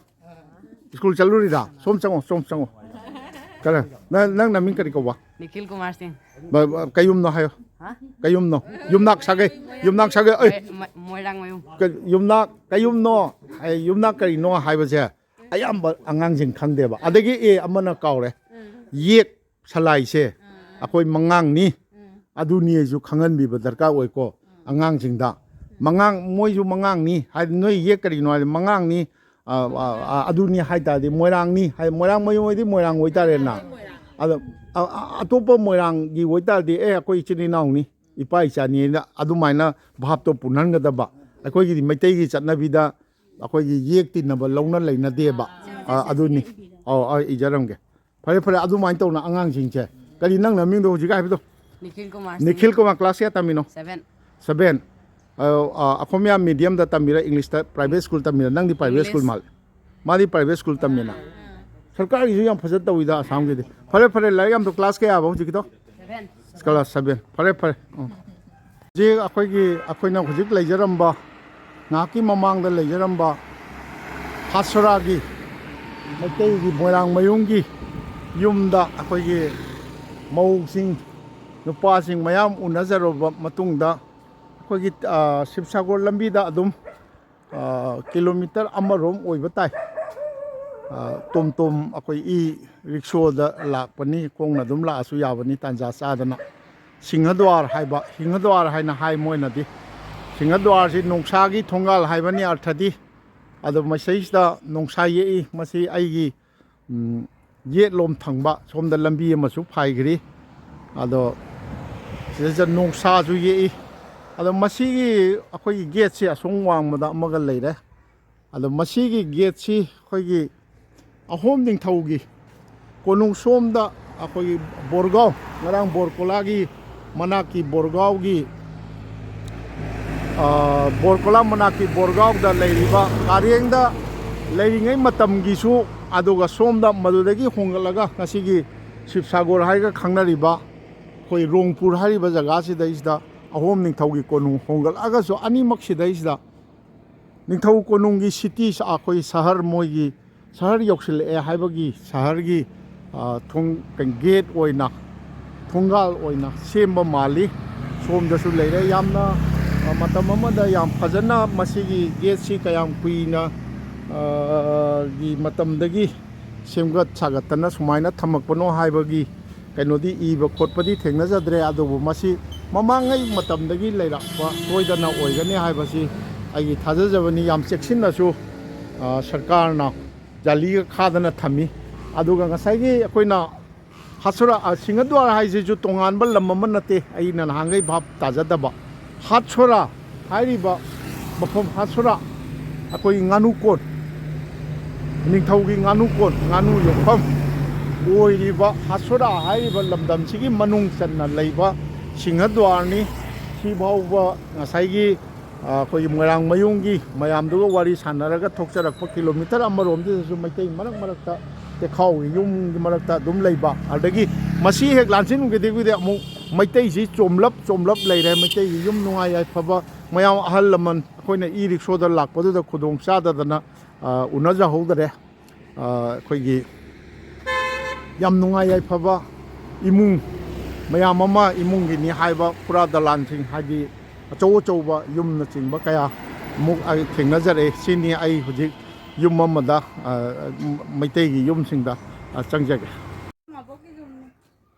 ꯁ꯭ꯀꯨꯜ ꯆꯠꯂꯨꯔꯤꯗ ꯁꯣꯝ ꯆꯪꯉꯣ ꯀꯔ ꯅꯪ ꯅꯃꯤꯡ ꯀꯔꯤ ꯀꯧꯕ निखिल कुमार सिंह ꯀꯩꯌꯨꯝꯅꯣ ꯍꯥꯏꯌꯣ ꯀꯩꯌꯨꯝꯅꯣ ꯌꯨꯝꯅꯥꯛ ꯁꯥꯒꯩ मोयरांमयूं ꯌꯨꯝꯅꯥꯛ ꯀꯩꯌꯨꯝꯅꯣ ꯌꯨꯝꯅꯥꯛ ꯀꯔꯤꯅꯣ ꯍꯥꯏꯕꯁꯦ ꯑꯌꯥꯝꯕ ꯑꯉꯥꯡꯁꯤꯡ ꯈꯪꯗꯦꯕ ꯑꯗꯒꯤ ꯑꯃꯅ ꯀꯥꯎꯔꯦ ꯌꯦꯛ ꯁꯂꯥꯏꯁꯦ ꯑꯩꯈꯣꯏ ꯃꯉꯥꯡꯅꯤ ꯑꯗꯨꯅꯤꯁꯨ ꯈꯪꯍꯟꯕꯤꯕ ꯗꯔꯀꯥꯔ ꯑꯣꯏꯀꯣ ꯑꯉꯥꯡꯁꯤꯡꯗ ꯃꯣꯏꯁꯨ ꯃꯉꯥꯡꯅꯤ ꯍꯥꯏꯗꯤ ꯅꯣꯏ ꯌꯦꯛ ꯀꯔꯤꯅꯣ ꯍꯥꯏꯗꯤ ꯃꯉꯥꯡꯅꯤ ꯑꯗꯨꯅꯤ ꯍꯥꯏꯇꯥꯔꯗꯤ ꯃꯣꯏꯔꯥꯡꯅꯤ ꯍꯥꯏ ꯃꯣꯏꯔꯥꯡꯃꯌꯨꯝ ꯍꯥꯏꯗꯤ ꯃꯣꯏꯔꯥꯡ ꯑꯣꯏꯇꯥꯔꯦꯅ ꯑꯗꯣ ꯑꯇꯣꯞꯄ ꯃꯣꯏꯔꯥꯡꯒꯤ ꯑꯣꯏꯇꯥꯔꯗꯤ ꯑꯩꯈꯣꯏ ꯏꯆꯤꯟ ꯏꯅꯥꯎꯅꯤ ꯏꯄꯥ ꯏꯆꯥꯅꯤꯅ ꯑꯗꯨꯃꯥꯏꯅ ꯚꯥꯞꯇꯣ ꯄꯨꯟꯍꯟꯒꯗꯕ ꯑꯩꯈꯣꯏꯒꯤꯗꯤ ꯃꯩꯇꯩꯒꯤ ꯆꯠꯅꯕꯤꯗ ꯑꯩꯈꯣꯏꯒꯤ ꯌꯦꯛ ꯇꯤꯟꯅꯕ ꯂꯧꯅ ꯂꯩꯅꯗꯦꯕ ꯑꯗꯨꯅꯤ ꯑꯩ ꯏꯖꯔꯝꯒꯦ ꯐꯔꯦ ꯑꯗꯨꯃꯥꯏꯅ ꯇꯧꯅ ꯑꯉꯥꯡꯁꯤꯡꯁꯦ ꯀꯔꯤ ꯅꯪ ꯅꯃꯤꯡꯗꯣ ꯍꯧꯖꯤꯛ ꯍꯥꯏꯕꯗꯣ ꯅꯤꯈꯤꯜ ꯀꯨꯃꯥꯔ ꯀ꯭ꯂꯥꯁ ꯀꯌꯥ ꯇꯝꯃꯤꯅꯣ 7 ꯑꯈꯣꯃꯤꯌꯥ ꯃꯤꯗꯤꯌꯝꯗ ꯇꯝꯃꯤꯔꯥ ꯏꯪꯂꯤꯁꯇ ꯄ꯭ꯔꯥꯏꯚꯦꯠ ꯁ꯭ꯀꯨꯜ ꯇꯝꯃꯤꯔꯥ ꯅꯪꯗꯤ ꯄ꯭ꯔꯥꯏꯚꯦꯠ ꯁ꯭ꯀꯨꯜ ꯃꯥꯜꯂꯦ ꯃꯥꯗꯤ ꯄ꯭ꯔꯥꯏꯚꯦꯠ ꯁ꯭ꯀꯨꯜ ꯇꯝꯃꯤꯅ ꯁꯔꯀꯥꯔꯒꯤꯁꯨ ꯌꯥꯝ ꯐꯖꯅ ꯇꯧꯋꯤꯗ ꯑꯁꯥꯝꯒꯤꯗꯤ ꯐꯔꯦ ꯂꯥꯏꯔꯤꯛ ꯌꯥꯝꯗꯣ ꯀ꯭ꯂꯥꯁ ꯀꯌꯥꯕ ꯍꯧꯖꯤꯛꯀꯤꯗꯣ ꯀ꯭ꯂꯥꯁ 7 ꯐꯔꯦ ꯍꯧꯖꯤꯛ ꯑꯩꯈꯣꯏꯅ ꯍꯧꯖꯤꯛ ꯂꯩꯖꯔꯝꯕ ꯉꯥꯏꯍꯥꯛꯀꯤ ꯃꯃꯥꯡꯗ ꯂꯩꯖꯔꯝꯕ ꯍꯥꯁꯨꯔꯥꯒꯤ ꯃꯩꯇꯩꯒꯤ ꯃꯣꯏꯔꯥꯡꯃꯌꯨꯝꯒꯤ ꯌꯨꯝꯗ ꯑꯩꯈꯣꯏꯒꯤ ꯃꯧꯁꯤꯡ ꯅꯨꯄꯥꯁꯤꯡ ꯃꯌꯥꯝ ꯎꯅꯖꯔꯕ ꯃꯇꯨꯡꯗ ꯑꯩꯈꯣꯏꯒꯤ ꯁꯤꯕꯁꯥꯒꯣꯔ ꯂꯝꯕꯤꯗ ꯑꯗꯨꯝ ꯀꯤꯂꯣꯃꯤꯇꯔ ꯑꯃꯔꯣꯝ ꯑꯣꯏꯕ ꯇꯥꯏ ꯇꯣꯝ ꯑꯩꯈꯣꯏ ꯔꯤꯛꯁꯣꯗ ꯂꯥꯛꯄꯅꯤ ꯈꯣꯡꯅ ꯑꯗꯨꯝ ꯂꯥꯛꯑꯁꯨ ꯌꯥꯕꯅꯤ ꯇꯥꯟꯖꯥ ꯆꯥꯗꯅ ꯁꯤꯡꯍꯗ꯭ꯋꯥꯔ ꯍꯥꯏꯕ ꯍꯤꯡꯍꯗ꯭ꯋꯥꯔ ꯍꯥꯏꯅ ꯍꯥꯏ ꯃꯣꯏꯅꯗꯤ ꯁꯤꯡꯍꯗ꯭ꯋꯥꯔꯁꯤ ꯅꯣꯡꯁꯥꯒꯤ ꯊꯣꯡꯒꯥꯜ ꯍꯥꯏꯕꯅꯤ ꯑꯔꯊꯗꯤ ꯑꯗꯣ ꯃꯁꯤꯁꯤꯗ ꯅꯣꯡꯁꯥ ꯌꯦꯛꯏ ꯃꯁꯤ ꯑꯩꯒꯤ ꯌꯦꯠꯂꯣꯝ ꯊꯪꯕ ꯁꯣꯝꯗ ꯂꯝꯕꯤ ꯑꯃꯁꯨ ꯐꯥꯏꯈ꯭ꯔꯤ ꯑꯗꯣ ꯁꯤꯗ ꯅꯣꯡꯁꯥꯁꯨ ꯌꯦꯛꯏ ꯑꯗꯣ ꯃꯁꯤꯒꯤ ꯑꯩꯈꯣꯏꯒꯤ ꯒꯦꯠꯁꯤ ꯑꯁꯣꯝ ꯋꯥꯡꯃꯗ ꯑꯃꯒ ꯂꯩꯔꯦ ꯑꯗꯣ ꯃꯁꯤꯒꯤ ꯒꯦꯠꯁꯤ ꯑꯩꯈꯣꯏꯒꯤ ꯑꯍꯣꯝ ꯅꯤꯡꯊꯧꯒꯤ ꯀꯣꯅꯨꯡꯁꯣꯝꯗ ꯑꯩꯈꯣꯏꯒꯤ ꯕꯣꯔꯒꯥꯎ ꯉꯔꯥꯡ ꯕꯣꯔꯀꯣꯂꯥꯒꯤ ꯃꯅꯥꯛꯀꯤ ꯕꯣꯔꯒꯥꯎꯒꯤ ꯕꯣꯔꯀꯣꯂꯥ ꯃꯅꯥꯛꯀꯤ ꯕꯣꯔꯒꯥꯎꯗ ꯂꯩꯔꯤꯕ ꯀꯥꯔꯦꯡꯗ ꯂꯩꯔꯤꯉꯩ ꯃꯇꯝꯒꯤꯁꯨ ꯑꯗꯨꯒ ꯁꯣꯝꯗ ꯃꯗꯨꯗꯒꯤ ꯍꯣꯡꯒꯠꯂꯒ ꯉꯁꯤꯒꯤ ꯁꯤꯕꯁꯥꯒꯣꯔ ꯍꯥꯏꯔꯒ ꯈꯪꯅꯔꯤꯕ ꯑꯩꯈꯣꯏ ꯔꯣꯡꯄꯨꯔ ꯍꯥꯏꯔꯤꯕ ꯖꯒꯥꯁꯤꯗꯩꯁꯤꯗ ꯑꯍꯣꯝ ꯅꯤꯡꯊꯧꯒꯤ ꯀꯣꯅꯨꯡ ꯍꯣꯡꯒꯠꯂꯛꯑꯒꯁꯨ ꯑꯅꯤꯃꯛꯁꯤꯗꯩꯁꯤꯗ ꯅꯤꯡꯊꯧ ꯀꯣꯅꯨꯡꯒꯤ ꯁꯤꯇꯤ ꯑꯩꯈꯣꯏ ꯁꯍꯔ ꯃꯣꯏꯒꯤ ꯁꯍꯔ ꯌꯧꯁꯤꯜꯂꯛꯑꯦ ꯍꯥꯏꯕꯒꯤ ꯁꯍꯔꯒꯤ ꯒꯦꯠ ꯑꯣꯏꯅ ꯊꯣꯡꯒꯥꯜ ꯑꯣꯏꯅ ꯁꯦꯝꯕ ꯃꯥꯜꯂꯤ ꯁꯣꯝꯗꯁꯨ ꯂꯩꯔꯦ ꯌꯥꯝꯅ ꯃꯇꯝ ꯑꯃꯗ ꯌꯥꯝ ꯐꯖꯅ ꯃꯁꯤꯒꯤ ꯒꯦꯠꯁꯤ ꯀꯌꯥꯝ ꯀꯨꯏꯅ ꯒꯤ ꯃꯇꯝꯗꯒꯤ ꯁꯦꯝꯒꯠ ꯁꯥꯒꯠꯇꯅ ꯁꯨꯃꯥꯏꯅ ꯊꯝꯃꯛꯄꯅꯣ ꯍꯥꯏꯕꯒꯤ ꯀꯩꯅꯣꯗꯤ ꯏꯕ ꯈꯣꯠꯄꯗꯤ ꯊꯦꯡꯅꯖꯗ꯭ꯔꯦ ꯑꯗꯨꯕꯨ ꯃꯁꯤ ꯃꯃꯥꯡꯉꯩ ꯃꯇꯝꯗꯒꯤ ꯂꯩꯔꯛꯄ ꯁꯣꯏꯗꯅ ꯑꯣꯏꯒꯅꯤ ꯍꯥꯏꯕꯁꯤ ꯑꯩꯒꯤ ꯊꯥꯖꯖꯕꯅꯤ ꯌꯥꯝ ꯆꯦꯛꯁꯤꯟꯅꯁꯨ ꯁꯔꯀꯥꯔꯅ ꯖꯥꯂꯤꯒ ꯈꯥꯗꯅ ꯊꯝꯃꯤ ꯑꯗꯨꯒ ꯉꯁꯥꯏꯒꯤ ꯑꯩꯈꯣꯏꯅ ꯍꯥꯠꯁꯣꯔꯥ ꯁꯤꯡꯍꯗ꯭ꯋꯥꯔ ꯍꯥꯏꯁꯤꯁꯨ ꯇꯣꯉꯥꯟꯕ ꯂꯝ ꯑꯃ ꯅꯠꯇꯦ ꯑꯩꯅ ꯅꯍꯥꯟꯈꯩ ꯚꯥꯞ ꯇꯥꯖꯗꯕ ꯍꯥꯠꯁꯣꯔꯥ ꯍꯥꯏꯔꯤꯕ ꯃꯐꯝ ꯍꯥꯠꯁꯣꯔꯥ ꯑꯩꯈꯣꯏꯒꯤ ꯉꯥꯅꯨ ꯀꯣꯟ ꯅꯤꯡꯊꯧꯒꯤ ꯉꯥꯅꯨ ꯀꯣꯟ ꯉꯥꯅꯨ ꯌꯣꯛꯐꯝ ꯑꯣꯏꯔꯤꯕ ꯍꯥꯠꯁꯣꯔꯥ ꯍꯥꯏꯔꯤꯕ ꯂꯝꯗꯝꯁꯤꯒꯤ ꯃꯅꯨꯡ ꯆꯟꯅ ꯂꯩꯕ ꯁꯤꯡꯍꯗ꯭ꯋꯥꯔꯅꯤ ꯁꯤꯐꯥꯎꯕ ꯉꯁꯥꯏꯒꯤ ꯑꯩꯈꯣꯏꯒꯤ ꯃꯣꯏꯔꯥꯡꯃꯌꯨꯝꯒꯤ ꯃꯌꯥꯝꯗꯨꯒ ꯋꯥꯔꯤ ꯁꯥꯟꯅꯔꯒ ꯊꯣꯛꯆꯔꯛꯄ ꯀꯤꯂꯣꯃꯤꯇꯔ ꯑꯃꯔꯣꯝꯗꯨꯗꯁꯨ ꯃꯩꯇꯩ ꯃꯔꯛꯇ ꯇꯦꯈꯥꯎꯒꯤ ꯌꯨꯝꯒꯤ ꯃꯔꯛꯇ ꯑꯗꯨꯝ ꯂꯩꯕ ꯑꯗꯒꯤ ꯃꯁꯤ ꯍꯦꯛ ꯂꯥꯟꯁꯤꯟꯈꯤꯗꯒꯤꯗꯤ ꯑꯃꯨꯛ ꯃꯩꯇꯩꯁꯤ ꯆꯣꯝꯂꯞ ꯂꯩꯔꯦ ꯃꯩꯇꯩꯒꯤ ꯌꯨꯝ ꯅꯨꯡꯉꯥꯏ ꯌꯥꯏꯐꯕ ꯃꯌꯥꯝ ꯑꯍꯜ ꯂꯃꯟ ꯑꯩꯈꯣꯏꯅ ꯏ ꯔꯤꯛꯁꯣꯗ ꯂꯥꯛꯄꯗꯨꯗ ꯈꯨꯗꯣꯡ ꯆꯥꯗꯗꯅ ꯎꯅꯖꯍꯧꯗꯔꯦ ꯑꯩꯈꯣꯏꯒꯤ ꯌꯥꯝ ꯅꯨꯡꯉꯥꯏ ꯌꯥꯏꯐꯕ ꯏꯃꯨꯡ ꯃꯌꯥꯝ ꯑꯃ ꯏꯃꯨꯡꯒꯤꯅꯤ ꯍꯥꯏꯕ ꯐꯨꯔꯥ ꯗꯂꯥꯟꯁꯤꯡ ꯍꯥꯏꯗꯤ ꯑꯆꯧꯕ ꯌꯨꯝꯅꯆꯤꯡꯕ ꯀꯌꯥ ꯑꯃꯨꯛ ꯑꯩ ꯊꯦꯡꯅꯖꯔꯛꯑꯦ ꯁꯤꯅꯤ ꯑꯩ ꯍꯧꯖꯤꯛ ꯌꯨꯝ ꯑꯃꯗ ꯃꯩꯇꯩꯒꯤ ꯌꯨꯝꯁꯤꯡꯗ ꯆꯪꯖꯒꯦ ꯃꯕꯣꯛꯀꯤ ꯌꯨꯝꯅꯤ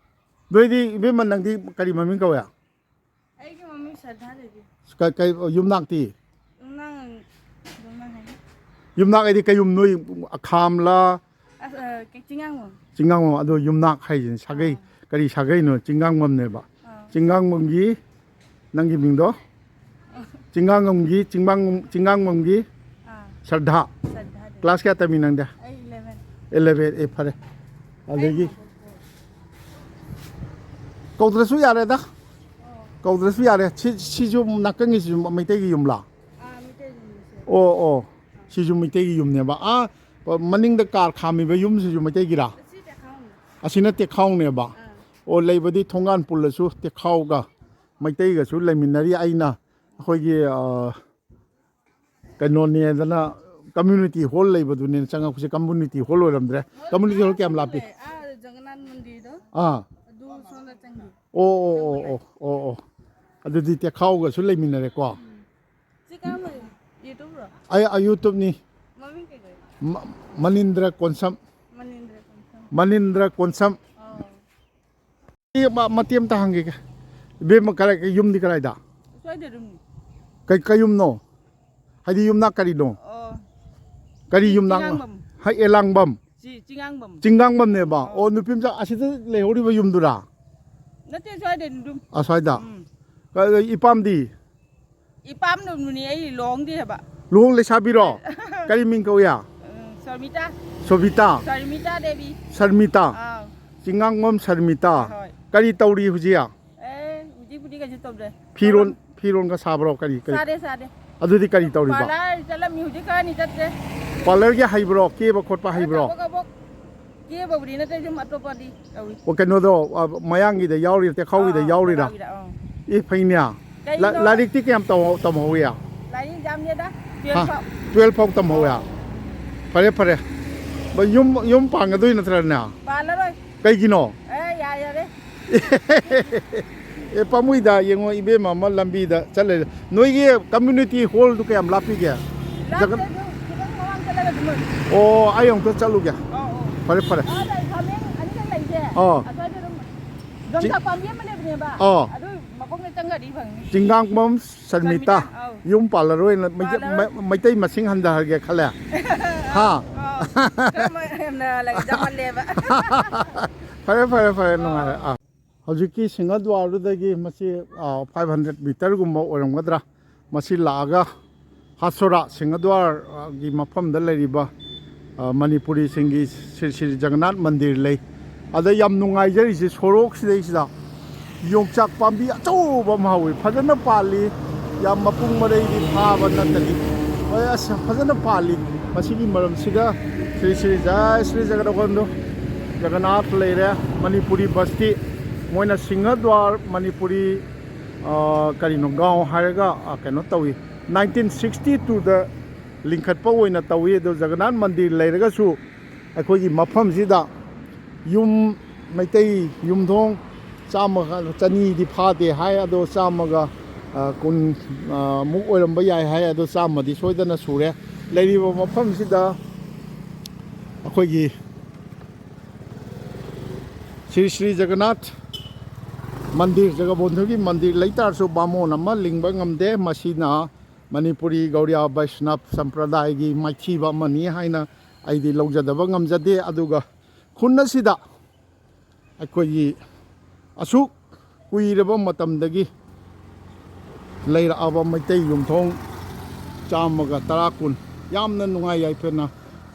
ꯅꯣꯏꯗꯤ ꯏꯕꯦꯝꯃ ꯅꯪꯗꯤ ꯀꯔꯤ ꯃꯃꯤꯡ ꯀꯧꯋꯦ ꯑꯩꯒꯤ ꯃꯃꯤꯡ ꯁꯔꯗꯥ ꯗꯦꯕꯤ ꯌꯨꯝꯅꯥꯛꯇꯤ ꯅꯪ ꯌꯨꯝꯅꯥꯛ ꯍꯥꯏꯗꯤ ꯀꯩꯌꯨꯝ ꯅꯣꯏ ꯑꯈꯥꯝꯂꯥ ꯆꯤꯡꯉꯥꯡꯕꯝ ꯆꯤꯡꯉꯥꯡꯕꯝ ꯑꯗꯣ ꯌꯨꯝꯅꯥꯛ ꯍꯥꯏꯁꯤꯅꯦ ꯁꯥꯒꯩ ꯀꯔꯤ ꯁꯥꯒꯩꯅꯣ ꯆꯤꯡꯉꯥꯡꯕꯝꯅꯦꯕ ꯆꯤꯡꯉꯥꯡꯕꯝꯒꯤ ꯅꯪꯒꯤ ꯃꯤꯡꯗꯣ ꯆꯤꯡꯉꯥꯡꯕꯝꯒꯤ ꯁꯔꯗꯥ ꯀ꯭ꯂꯥꯁ ꯀꯌꯥ ꯇꯝꯃꯤ ꯅꯪꯗꯤ ꯑꯩ 11 ꯐꯔꯦ ꯑꯗꯒꯤ ꯀꯧꯗ꯭ꯔꯁꯨ ꯌꯥꯔꯦꯗ ꯀꯧꯗ꯭ꯔꯁꯨ ꯌꯥꯔꯦ ꯁꯤꯁꯨ ꯅꯥꯀꯟꯒꯤꯁꯤꯁꯨ ꯃꯩꯇꯩꯒꯤ ꯌꯨꯝꯂꯥ ꯑꯣ ꯁꯤꯁꯨ ꯃꯩꯇꯩꯒꯤ ꯌꯨꯝꯅꯦꯕ ꯃꯅꯤꯡꯗ ꯀꯥꯔ ꯈꯥꯝꯃꯤꯕ ꯌꯨꯝꯁꯤꯁꯨ ꯃꯩꯇꯩꯒꯤꯔꯥ ꯑꯁꯤꯅ ꯇꯦꯈꯥꯎꯅꯦꯕ ꯑꯣ ꯂꯩꯕꯗꯤ ꯊꯣꯡꯒꯥꯟ ꯄꯨꯜꯂꯁꯨ ꯇꯦꯈꯥꯎꯒ ꯃꯩꯇꯩꯒꯁꯨ ꯂꯩꯃꯤꯟꯅꯔꯤ ꯑꯩꯅ ꯑꯩꯈꯣꯏꯒꯤ ꯀꯩꯅꯣꯅꯦꯗꯅ ꯀꯝꯃ꯭ꯌꯨꯅꯤꯇꯤ ꯍꯣꯜ ꯂꯩꯕꯗꯨꯅꯦ ꯆꯪꯉꯛꯄꯁꯦ ꯀꯝꯃ꯭ꯌꯨꯅꯤꯇꯤ ꯍꯣꯜ ꯑꯣꯏꯔꯝꯗ꯭ꯔꯦ ꯀꯝꯃ꯭ꯌꯨꯅꯤꯇꯤ ꯍꯣꯜ ꯀꯌꯥꯝ ꯂꯥꯞꯄꯤ ꯖꯒꯟꯅꯥꯊ ꯃꯟꯗꯤꯔꯗꯣ ꯑꯗꯨ ꯁꯣꯝꯗ ꯆꯪꯈꯤ ꯑꯣ ꯑꯗꯨꯗꯤ ꯇꯦꯈꯥꯎꯒꯁꯨ ꯂꯩꯃꯤꯟꯅꯔꯦꯀꯣ ꯁꯤ ꯀꯔꯝꯕ ꯌꯨꯇꯨꯕꯔꯣ ꯑꯩ ꯌꯨꯇꯨꯕꯅꯤ ꯃꯃꯤꯡ ꯀꯩ ꯀꯧꯏ ꯃꯅꯤꯟꯗ꯭ꯔ ꯀꯣꯟꯁꯝ ꯃꯇꯦꯛ ꯑꯃꯇ ꯍꯪꯒꯦꯒ ꯏꯕꯦꯝꯃ ꯌꯨꯝꯗꯤ ꯀꯗꯥꯏꯗ ꯁ꯭ꯋꯥꯏꯗ ꯑꯗꯨꯝ ꯀꯩ ꯌꯨꯝꯅꯣ ꯍꯥꯏꯗꯤ ꯌꯨꯝꯅꯥꯛ ꯀꯔꯤꯅꯣ ꯀꯔꯤ ꯌꯨꯝꯅꯥꯛ ꯑꯦꯂꯥꯡꯕꯝ ꯆꯤꯡꯉꯥꯡꯕꯝꯅꯦꯕ ꯑꯣ ꯅꯨꯄꯤ ꯃꯆꯥ ꯑꯁꯤꯗ ꯂꯩꯍꯧꯔꯤꯕ ꯌꯨꯝꯗꯨꯔꯥ ꯅꯠꯇꯦ ꯁ꯭ꯋꯥꯏꯗ ꯑꯗꯨꯝ ꯑꯁ꯭ꯋꯥꯏꯗ ꯏꯄꯥꯝꯗꯤ ꯏꯄꯥꯝꯅꯅꯤ ꯑꯩ ꯂꯨꯍꯣꯡꯗꯦ ꯍꯥꯏꯕ ꯂꯨꯍꯣꯡ ꯂꯩꯁꯥꯕꯤꯔꯣ ꯀꯔꯤ ꯃꯤꯡ ꯀꯧꯏ ꯁꯣꯕꯤꯇꯥ ꯗꯦꯕꯤ ꯁꯔꯃꯤꯇꯥ ꯆꯤꯡꯉꯥꯡꯕꯝ ꯁꯔꯃꯤꯇꯥ ꯀꯔꯤ ꯇꯧꯔꯤ ꯍꯧꯖꯤꯛ ꯍꯧꯖꯤꯛꯄꯨꯗꯤ ꯀꯩꯁꯨ ꯇꯧꯗ꯭ꯔꯦ ꯐꯤꯔꯣꯟꯒ ꯁꯥꯕ꯭ꯔꯣ ꯀꯔꯤ ꯁꯥꯗꯦ ꯑꯗꯨꯗꯤ ꯀꯔꯤ ꯇꯧꯔꯤꯕ ꯄꯥꯔꯂꯔ ꯆꯠꯂꯝꯃꯤ ꯍꯧꯖꯤꯛ ꯈꯔꯅꯤ ꯆꯠꯇ꯭ꯔꯦ ꯄꯥꯔꯂꯔꯒꯤ ꯍꯩꯕ꯭ꯔꯣ ꯀꯦꯕ ꯈꯣꯠꯄ ꯍꯩꯕ꯭ꯔꯣ ꯀꯦꯕꯕꯨꯗꯤ ꯅꯠꯇꯦ ꯁꯨꯝ ꯑꯇꯣꯞꯄꯗꯤ ꯇꯧꯏ ꯑꯣ ꯀꯩꯅꯣꯗꯣ ꯃꯌꯥꯡꯒꯤꯗ ꯌꯥꯎꯔꯤꯔꯥ ꯇꯦꯈꯥꯎꯒꯤꯗ ꯌꯥꯎꯔꯤꯔꯥ ꯐꯩꯅꯦ ꯂꯥꯏꯔꯤꯛꯇꯤ ꯀꯌꯥꯝ ꯇꯝꯍꯧꯏ ꯂꯥꯏꯔꯤꯛ ꯌꯥꯝꯅꯦꯗ 12 ꯐꯥꯎ ꯇꯝꯍꯧꯋꯦ ꯐꯔꯦ ꯌꯨꯝ ꯄꯥꯟꯒꯗꯣꯏ ꯅꯠꯇ꯭ꯔꯅꯦ ꯄꯥꯜꯂꯔꯣꯏ ꯀꯩꯒꯤꯅꯣ ꯌꯥꯔꯦ ꯄꯥꯃꯨꯏꯗ ꯌꯦꯡꯉꯣ ꯏꯕꯦꯝ ꯑꯃ ꯂꯝꯕꯤꯗ ꯆꯠꯂꯦ ꯅꯣꯏꯒꯤ ꯀꯝꯃ꯭ꯌꯨꯅꯤꯇꯤ ꯍꯣꯜꯗꯨ ꯀꯌꯥꯝ ꯂꯥꯞꯄꯤꯒꯦ ꯑꯣ ꯑꯩ ꯑꯃꯨꯛꯇ ꯆꯠꯂꯨꯒꯦ ꯐꯔꯦ ꯆꯤꯡꯉꯥꯡꯕꯝ ꯁꯔꯃꯤꯇꯥ ꯌꯨꯝ ꯄꯥꯜꯂꯔꯣꯏꯅ ꯃꯩꯇꯩ ꯃꯁꯤꯡ ꯍꯟꯊꯍꯔꯒꯦ ꯈꯜꯂꯦ ꯐꯔꯦ ꯅꯨꯡꯉꯥꯏꯔꯦ ꯍꯧꯖꯤꯛꯀꯤ ꯁꯤꯡꯍꯗ꯭ꯋꯥꯔꯗꯨꯗꯒꯤ ꯃꯁꯤ 500 ꯃꯤꯇꯔꯒꯨꯝꯕ ꯑꯣꯏꯔꯝꯒꯗ꯭ꯔꯥ ꯃꯁꯤ ꯂꯥꯛꯑꯒ ꯍꯥꯠꯁꯣꯔꯥ ꯁꯤꯡꯍꯗ꯭ꯋꯥꯔꯒꯤ ꯃꯐꯝꯗ ꯂꯩꯔꯤꯕ ꯃꯅꯤꯄꯨꯔꯤꯁꯤꯡꯒꯤ ꯁ꯭ꯔꯤ ꯖꯒꯟꯅꯥꯊ ꯃꯟꯗꯤꯔ ꯂꯩ ꯑꯗ ꯌꯥꯝ ꯅꯨꯡꯉꯥꯏꯖꯔꯤꯁꯦ ꯁꯣꯔꯣꯛꯁꯤꯗꯩꯁꯤꯗ ꯌꯣꯡꯆꯥꯛ ꯄꯥꯝꯕꯤ ꯑꯆꯧꯕ ꯑꯃ ꯍꯧꯋꯤ ꯐꯖꯅ ꯄꯥꯜꯂꯤ ꯌꯥꯝ ꯃꯄꯨꯡ ꯃꯔꯩꯗꯤ ꯐꯥꯕ ꯅꯠꯇꯗꯤ ꯍꯣꯏ ꯑꯁ ꯐꯖꯅ ꯄꯥꯜꯂꯤ ꯃꯁꯤꯒꯤ ꯃꯔꯝꯁꯤꯗ ꯁ꯭ꯔꯤ ꯁ꯭ꯔꯤ ꯖꯥꯏ ꯁ꯭ꯔꯤ ꯖꯒꯟꯅꯥꯊ ꯖꯒꯟꯅꯥꯊ ꯂꯩꯔꯦ ꯃꯅꯤꯄꯨꯔꯤ ꯕꯁꯇꯤ ꯃꯣꯏꯅ ꯁꯤꯡꯍꯗ꯭ꯋꯥꯔ ꯃꯅꯤꯄꯨꯔꯤ ꯀꯔꯤꯅꯣ ꯒꯥꯎ ꯍꯥꯏꯔꯒ ꯀꯩꯅꯣ ꯇꯧꯏ 1962ꯗ ꯂꯤꯡꯈꯠꯄ ꯑꯣꯏꯅ ꯇꯧꯏ ꯑꯗꯣ ꯖꯒꯟꯅꯥꯊ ꯃꯟꯗꯤꯔ ꯂꯩꯔꯒꯁꯨ ꯑꯩꯈꯣꯏꯒꯤ ꯃꯐꯝꯁꯤꯗ ꯌꯨꯝ ꯃꯩꯇꯩ ꯌꯨꯝꯊꯣꯡ ꯆꯅꯤꯗꯤ ꯐꯥꯗꯦ ꯍꯥꯏ ꯑꯗꯣ 110 ꯃꯨꯛ ꯑꯣꯏꯔꯝꯕ ꯌꯥꯏ ꯍꯥꯏ ꯑꯗꯣ 100ꯗꯤ ꯁꯣꯏꯗꯅ ꯁꯨꯔꯦ ꯂꯩꯔꯤꯕ ꯃꯐꯝꯁꯤꯗ ꯑꯩꯈꯣꯏꯒꯤ ꯁ꯭ꯔꯤ ꯁ꯭ꯔꯤ ꯖꯒꯟꯅꯥꯊ ꯃꯟꯗꯤꯔ ꯖꯒꯕꯣꯟꯙꯨꯒꯤ ꯃꯟꯗꯤꯔ ꯂꯩꯇꯥꯔꯁꯨ ꯕꯥꯃꯣꯟ ꯑꯃ ꯂꯤꯡꯕ ꯉꯝꯗꯦ ꯃꯁꯤꯅ ꯃꯅꯤꯄꯨꯔꯤ ꯒꯧꯔꯤꯌꯥ ꯕꯩꯁꯅꯕ ꯁꯝꯄ꯭ꯔꯗꯥꯏꯒꯤ ꯃꯥꯏꯊꯤꯕ ꯑꯃꯅꯤ ꯍꯥꯏꯅ ꯑꯩꯗꯤ ꯂꯧꯖꯗꯕ ꯉꯝꯖꯗꯦ ꯑꯗꯨꯒ ꯈꯨꯟ ꯑꯁꯤꯗ ꯑꯩꯈꯣꯏꯒꯤ ꯑꯁꯨꯛ ꯀꯨꯏꯔꯕ ꯃꯇꯝꯗꯒꯤ ꯂꯩꯔꯛꯑꯕ ꯃꯩꯇꯩ ꯌꯨꯝꯊꯣꯡ 110 ꯌꯥꯝꯅ ꯅꯨꯡꯉꯥꯏ ꯌꯥꯏꯐꯅ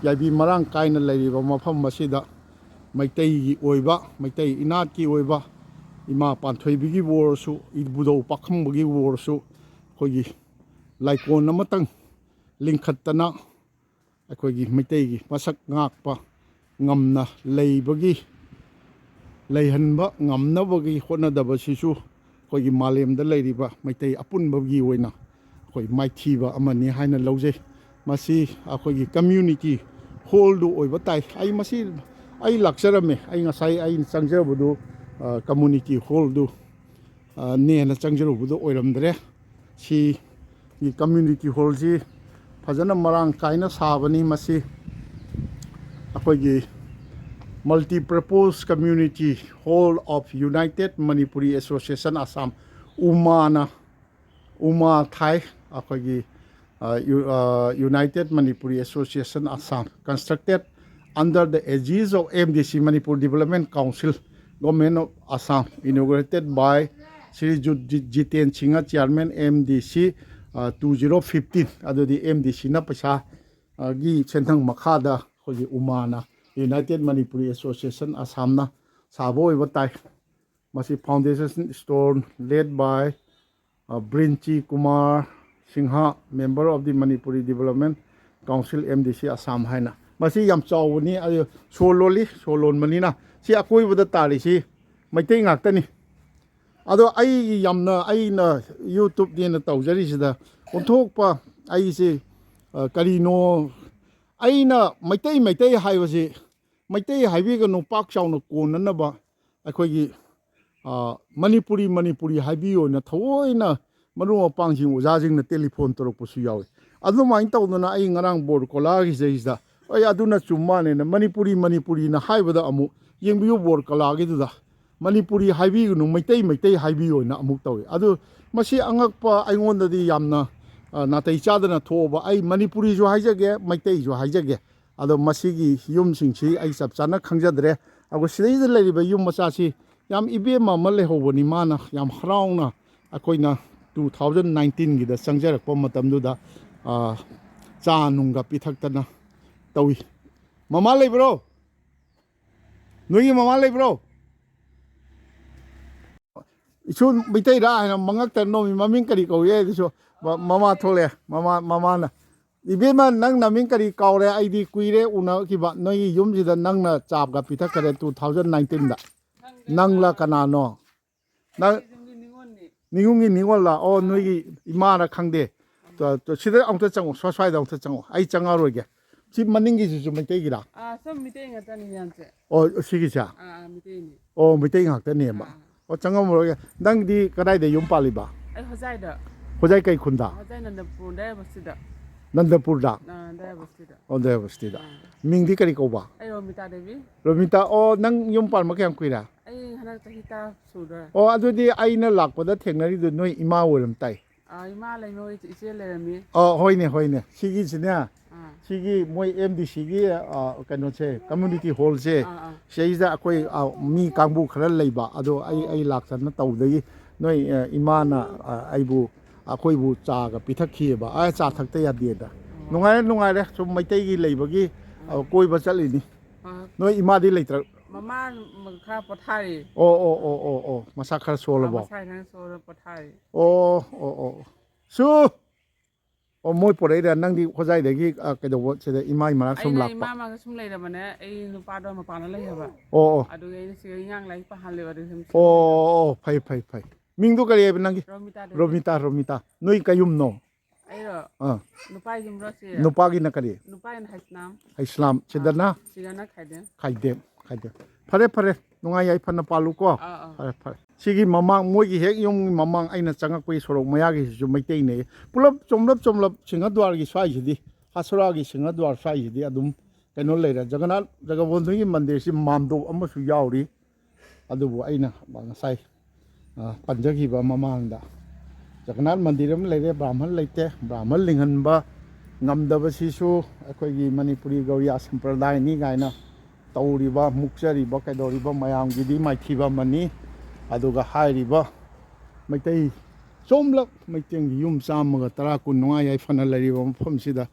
ꯌꯥꯏꯕꯤ ꯃꯔꯥꯡ ꯀꯥꯏꯅ ꯂꯩꯔꯤꯕ ꯃꯐꯝ ꯑꯁꯤꯗ ꯃꯩꯇꯩꯒꯤ ꯑꯣꯏꯕ ꯃꯩꯇꯩ ꯏꯅꯥꯠꯀꯤ ꯑꯣꯏꯕ ꯏꯃꯥ ꯄꯥꯟꯊꯣꯏꯕꯤꯒꯤꯕꯨ ꯑꯣꯏꯔꯁꯨ ꯏꯕꯨꯙꯧ ꯄꯥꯈꯪꯕꯒꯤꯕꯨ ꯑꯣꯏꯔꯁꯨ ꯑꯩꯈꯣꯏꯒꯤ ꯂꯥꯏꯀꯣꯟ ꯑꯃꯇꯪ ꯂꯤꯡꯈꯠꯇꯅ ꯑꯩꯈꯣꯏꯒꯤ ꯃꯩꯇꯩꯒꯤ ꯃꯁꯛ ꯉꯥꯛꯄ ꯉꯝꯅ ꯂꯩꯍꯟꯕ ꯉꯝꯅꯕꯒꯤ ꯍꯣꯠꯅꯗꯕꯁꯤꯁꯨ ꯑꯩꯈꯣꯏꯒꯤ ꯃꯥꯂꯦꯝꯗ ꯂꯩꯔꯤꯕ ꯃꯩꯇꯩ ꯑꯄꯨꯟꯕꯒꯤ ꯑꯣꯏꯅ ꯑꯩꯈꯣꯏ ꯃꯥꯏꯊꯤꯕ ꯑꯃꯅꯤ ꯍꯥꯏꯅ ꯂꯧꯖꯩ ꯃꯁꯤ ꯑꯩꯈꯣꯏꯒꯤ ꯀꯝꯃ꯭ꯌꯨꯅꯤꯇꯤ ꯍꯣꯜꯗꯨ ꯑꯣꯏꯕ ꯇꯥꯏ ꯑꯩ ꯂꯥꯛꯆꯔꯝꯃꯦ ꯑꯩ ꯉꯁꯥꯏ ꯑꯩꯅ ꯆꯪꯖꯕꯗꯨ ꯀꯝꯃ꯭ꯌꯨꯅꯤꯇꯤ ꯍꯣꯜꯗꯨ ꯅꯦꯅ ꯆꯪꯖꯔꯨꯕꯗꯨ ꯑꯣꯏꯔꯝꯗ꯭ꯔꯦ ꯁꯤꯒꯤ ꯀꯝꯃ꯭ꯌꯨꯅꯤꯇꯤ ꯍꯣꯜꯁꯤ ꯐꯖꯅ ꯃꯔꯥꯡ ꯀꯥꯏꯅ ꯁꯥꯕꯅꯤ ꯃꯁꯤ ꯑꯩꯈꯣꯏꯒꯤ multipurpose community hall of united Manipuri association ꯑꯁꯥꯝ ꯎꯃꯥ ꯊꯥꯏ ꯑꯩꯈꯣꯏꯒꯤ United Manipuri Association Assam constructed under the aegis of MDC Manipur Development Council Government of Assam inaugurated by Sri Jiten Singha Chairman MDC 2015 adudi MDC na paisa gi senthang makhada khoi umana United Manipuri Association Assam na sabo iba tai masi foundation stone led by Brinchi Kumar Singha member of the Manipuri Development Council MDC Assam haina masi yam chawni ayo solon manina si akoi bada tari si maitai ngaktani ado aina YouTube dina tawjari sida onthokpa ai si karino aina maitai haibasi maitai haibi no pak chawna konanaba akhoi Manipuri haibi ona thoina maru mapangjing ujajing na telephone torokpusu yawi adumai tawduna ai ngarang board kola gi jeisa oi aduna chumane na Manipuri na haibada amu yengbiu board kola gi duda Manipuri haibi nu maitai haibi ona amuk tawi adu masi angakpa aingondadi yamna natai chadana thoba ai Manipuri jo haijage maitai jo haijage ado masigi yum singsi ai chapchana khangjadre ago sidai da leriba yum macha si yam ibema male hoboni mana yam hrauna akoina 2019 gida changjarakpa matamduda cha nunga pithaktana tawi mama leibro noi mama leibro isu mitai ra hana mangak no mi maming kari ko ye so mama thole mama na ibema nang naming kari kaure aidi kuire una kiba noi yum sida nang na chap ga pithakare 2019 da nang la kanano na Ningungi ningola o noi imana khangde to sida amta chango swaswai da amta chango ai changa roge si maningi ju mitai gira some meeting at any answer. o sigi cha Meeting. o mitai ngakta ne ma o changa roge nang di kadai de yum paliba I was either. hojai kai khunda I was in the pool there was it. Nandapur da There was it. o de basti da mingdi kari ko ba I omita Devi. Romita o nang yum pal ma kyam kuira I had a hita sugar. o adudi aina lakpada thengnari du noi ima woram tai I malay no it's a me. o hoine sigi sina sigi moi MDC gi kano che community hall che seida akoi mi kangbu khara leiba ado ai laksana tawdagi noi imana aibu akoi bu cha ga pithakhi ba a cha thakta ya de da nungai re sum maitai gi leibagi koi ba chalini noi ima di leitra Mama Maka Potari. o masa khara solabo Silence or Potari. o su ꯑꯣ ꯃꯣꯏ ꯄꯣꯔꯛꯏꯔ ꯅꯪꯗꯤ ꯈꯣꯖꯥꯏꯗꯒꯤ ꯀꯩꯗꯧꯕ ꯁꯤꯗ ꯏꯃꯥꯒꯤ ꯃꯅꯥꯛ ꯁꯨꯝ ꯑꯩꯅ ꯂꯥꯛꯄ ꯏꯃꯥꯒ ꯁꯨꯝ ꯂꯩꯔꯕꯅꯦ ꯑꯩ ꯅꯨꯄꯥꯗꯣ ꯃꯄꯥꯟꯗ ꯂꯩꯌꯦꯕ ꯑꯣ ꯑꯗꯨꯒꯤ ꯑꯩꯅ ꯁꯤꯒ ꯏꯉꯥꯡ ꯂꯥꯏꯔꯤꯛ ꯄꯥꯍꯜꯂꯦꯕ ꯑꯗꯨꯒꯤ ꯁꯨꯝ ꯑꯣ ꯐꯩ ꯐꯩ ꯐꯩ ꯃꯤꯡꯗꯣ ꯀꯔꯤ ꯍꯥꯏꯕ ꯅꯪꯒꯤ ꯔꯣꯃꯤꯇꯥ ꯔꯣꯃꯤꯇꯥ ꯅꯣꯏ ꯀꯌꯨꯝꯅꯣ ꯑꯩꯔꯣ ꯑꯥ ꯅꯨꯄꯥꯒꯤ ꯌꯨꯝꯔꯣ ꯁꯤ ꯅꯨꯄꯥꯒꯤꯅ ꯀꯔꯤ ꯅꯨꯄꯥꯒꯤꯅ ꯍꯩꯁꯅꯥꯝ ꯏꯁꯂꯥꯝ ꯁꯤꯗꯅ ꯁꯤꯗꯅ ꯈꯥꯏꯗꯦꯝ ꯈꯥꯏꯗꯦꯝ ꯈꯥꯏꯗꯦꯝ ꯐꯔꯦ ꯅꯨꯡꯉꯥꯏ ꯌꯥꯏꯐꯅ ꯄꯥꯜꯂꯨꯀꯣ ꯑꯥ ꯐꯔꯦ ꯁꯤꯒꯤ ꯃꯃꯥꯡ ꯃꯣꯏꯒꯤ ꯍꯦꯛ ꯌꯨꯝꯒꯤ ꯃꯃꯥꯡ ꯑꯩꯅ ꯆꯪꯉꯛꯄꯒꯤ ꯁꯣꯔꯣꯛ ꯃꯌꯥꯒꯤꯁꯤꯁꯨ ꯃꯩꯇꯩꯅꯦ ꯄꯨꯂꯞ ꯆꯣꯝꯂꯞ ꯁꯤꯡꯍꯗ꯭ꯋꯥꯔꯒꯤ ꯁ꯭ꯋꯥꯏꯁꯤꯗꯤ ꯍꯥꯁꯣꯔꯥꯒꯤ ꯁꯤꯡꯍꯗ꯭ꯋꯥꯔ ꯁ꯭ꯋꯥꯏꯁꯤꯗꯤ ꯑꯗꯨꯝ ꯀꯩꯅꯣ ꯂꯩꯔꯦ ꯖꯒꯕꯣꯟꯙꯨꯒꯤ ꯃꯟꯗꯤꯔꯁꯤ ꯃꯥꯝꯗꯣꯞ ꯑꯃꯁꯨ ꯌꯥꯎꯔꯤ ꯑꯗꯨꯕꯨ ꯑꯩꯅ ꯉꯁꯥꯏ ꯄꯟꯖꯈꯤꯕ ꯃꯃꯥꯡꯗ ꯖꯒꯟꯅꯥꯊ ꯃꯟꯗꯤꯔ ꯑꯃ ꯂꯩꯔꯦ ꯕ꯭ꯔꯥꯍ꯭ꯃꯟ ꯂꯩꯇꯦ ꯕ꯭ꯔꯥꯍ꯭ꯃꯟ ꯂꯤꯡꯍꯟꯕ ꯉꯝꯗꯕꯁꯤꯁꯨ ꯑꯩꯈꯣꯏꯒꯤ ꯃꯅꯤꯄꯨꯔꯤ ꯒꯧꯔꯤꯌꯥ ꯁꯝꯄ꯭ꯔꯗꯥꯏꯅꯤ ꯀꯥꯏꯅ ꯇꯧꯔꯤꯕ ꯃꯨꯛꯆꯔꯤꯕ ꯀꯩꯗꯧꯔꯤꯕ ꯃꯌꯥꯝꯒꯤꯗꯤ ꯃꯥꯏꯊꯤꯕ ꯑꯃꯅꯤ ꯑꯗꯨꯒ ꯍꯥꯏꯔꯤꯕ ꯃꯩꯇꯩ ꯆꯣꯝꯂꯛ ꯃꯩꯇꯩꯒꯤ ꯌꯨꯝ 110 ꯀꯨꯟ ꯅꯨꯡꯉꯥꯏ ꯌꯥꯏꯐꯅ ꯂꯩꯔꯤꯕ ꯃꯐꯝꯁꯤꯗ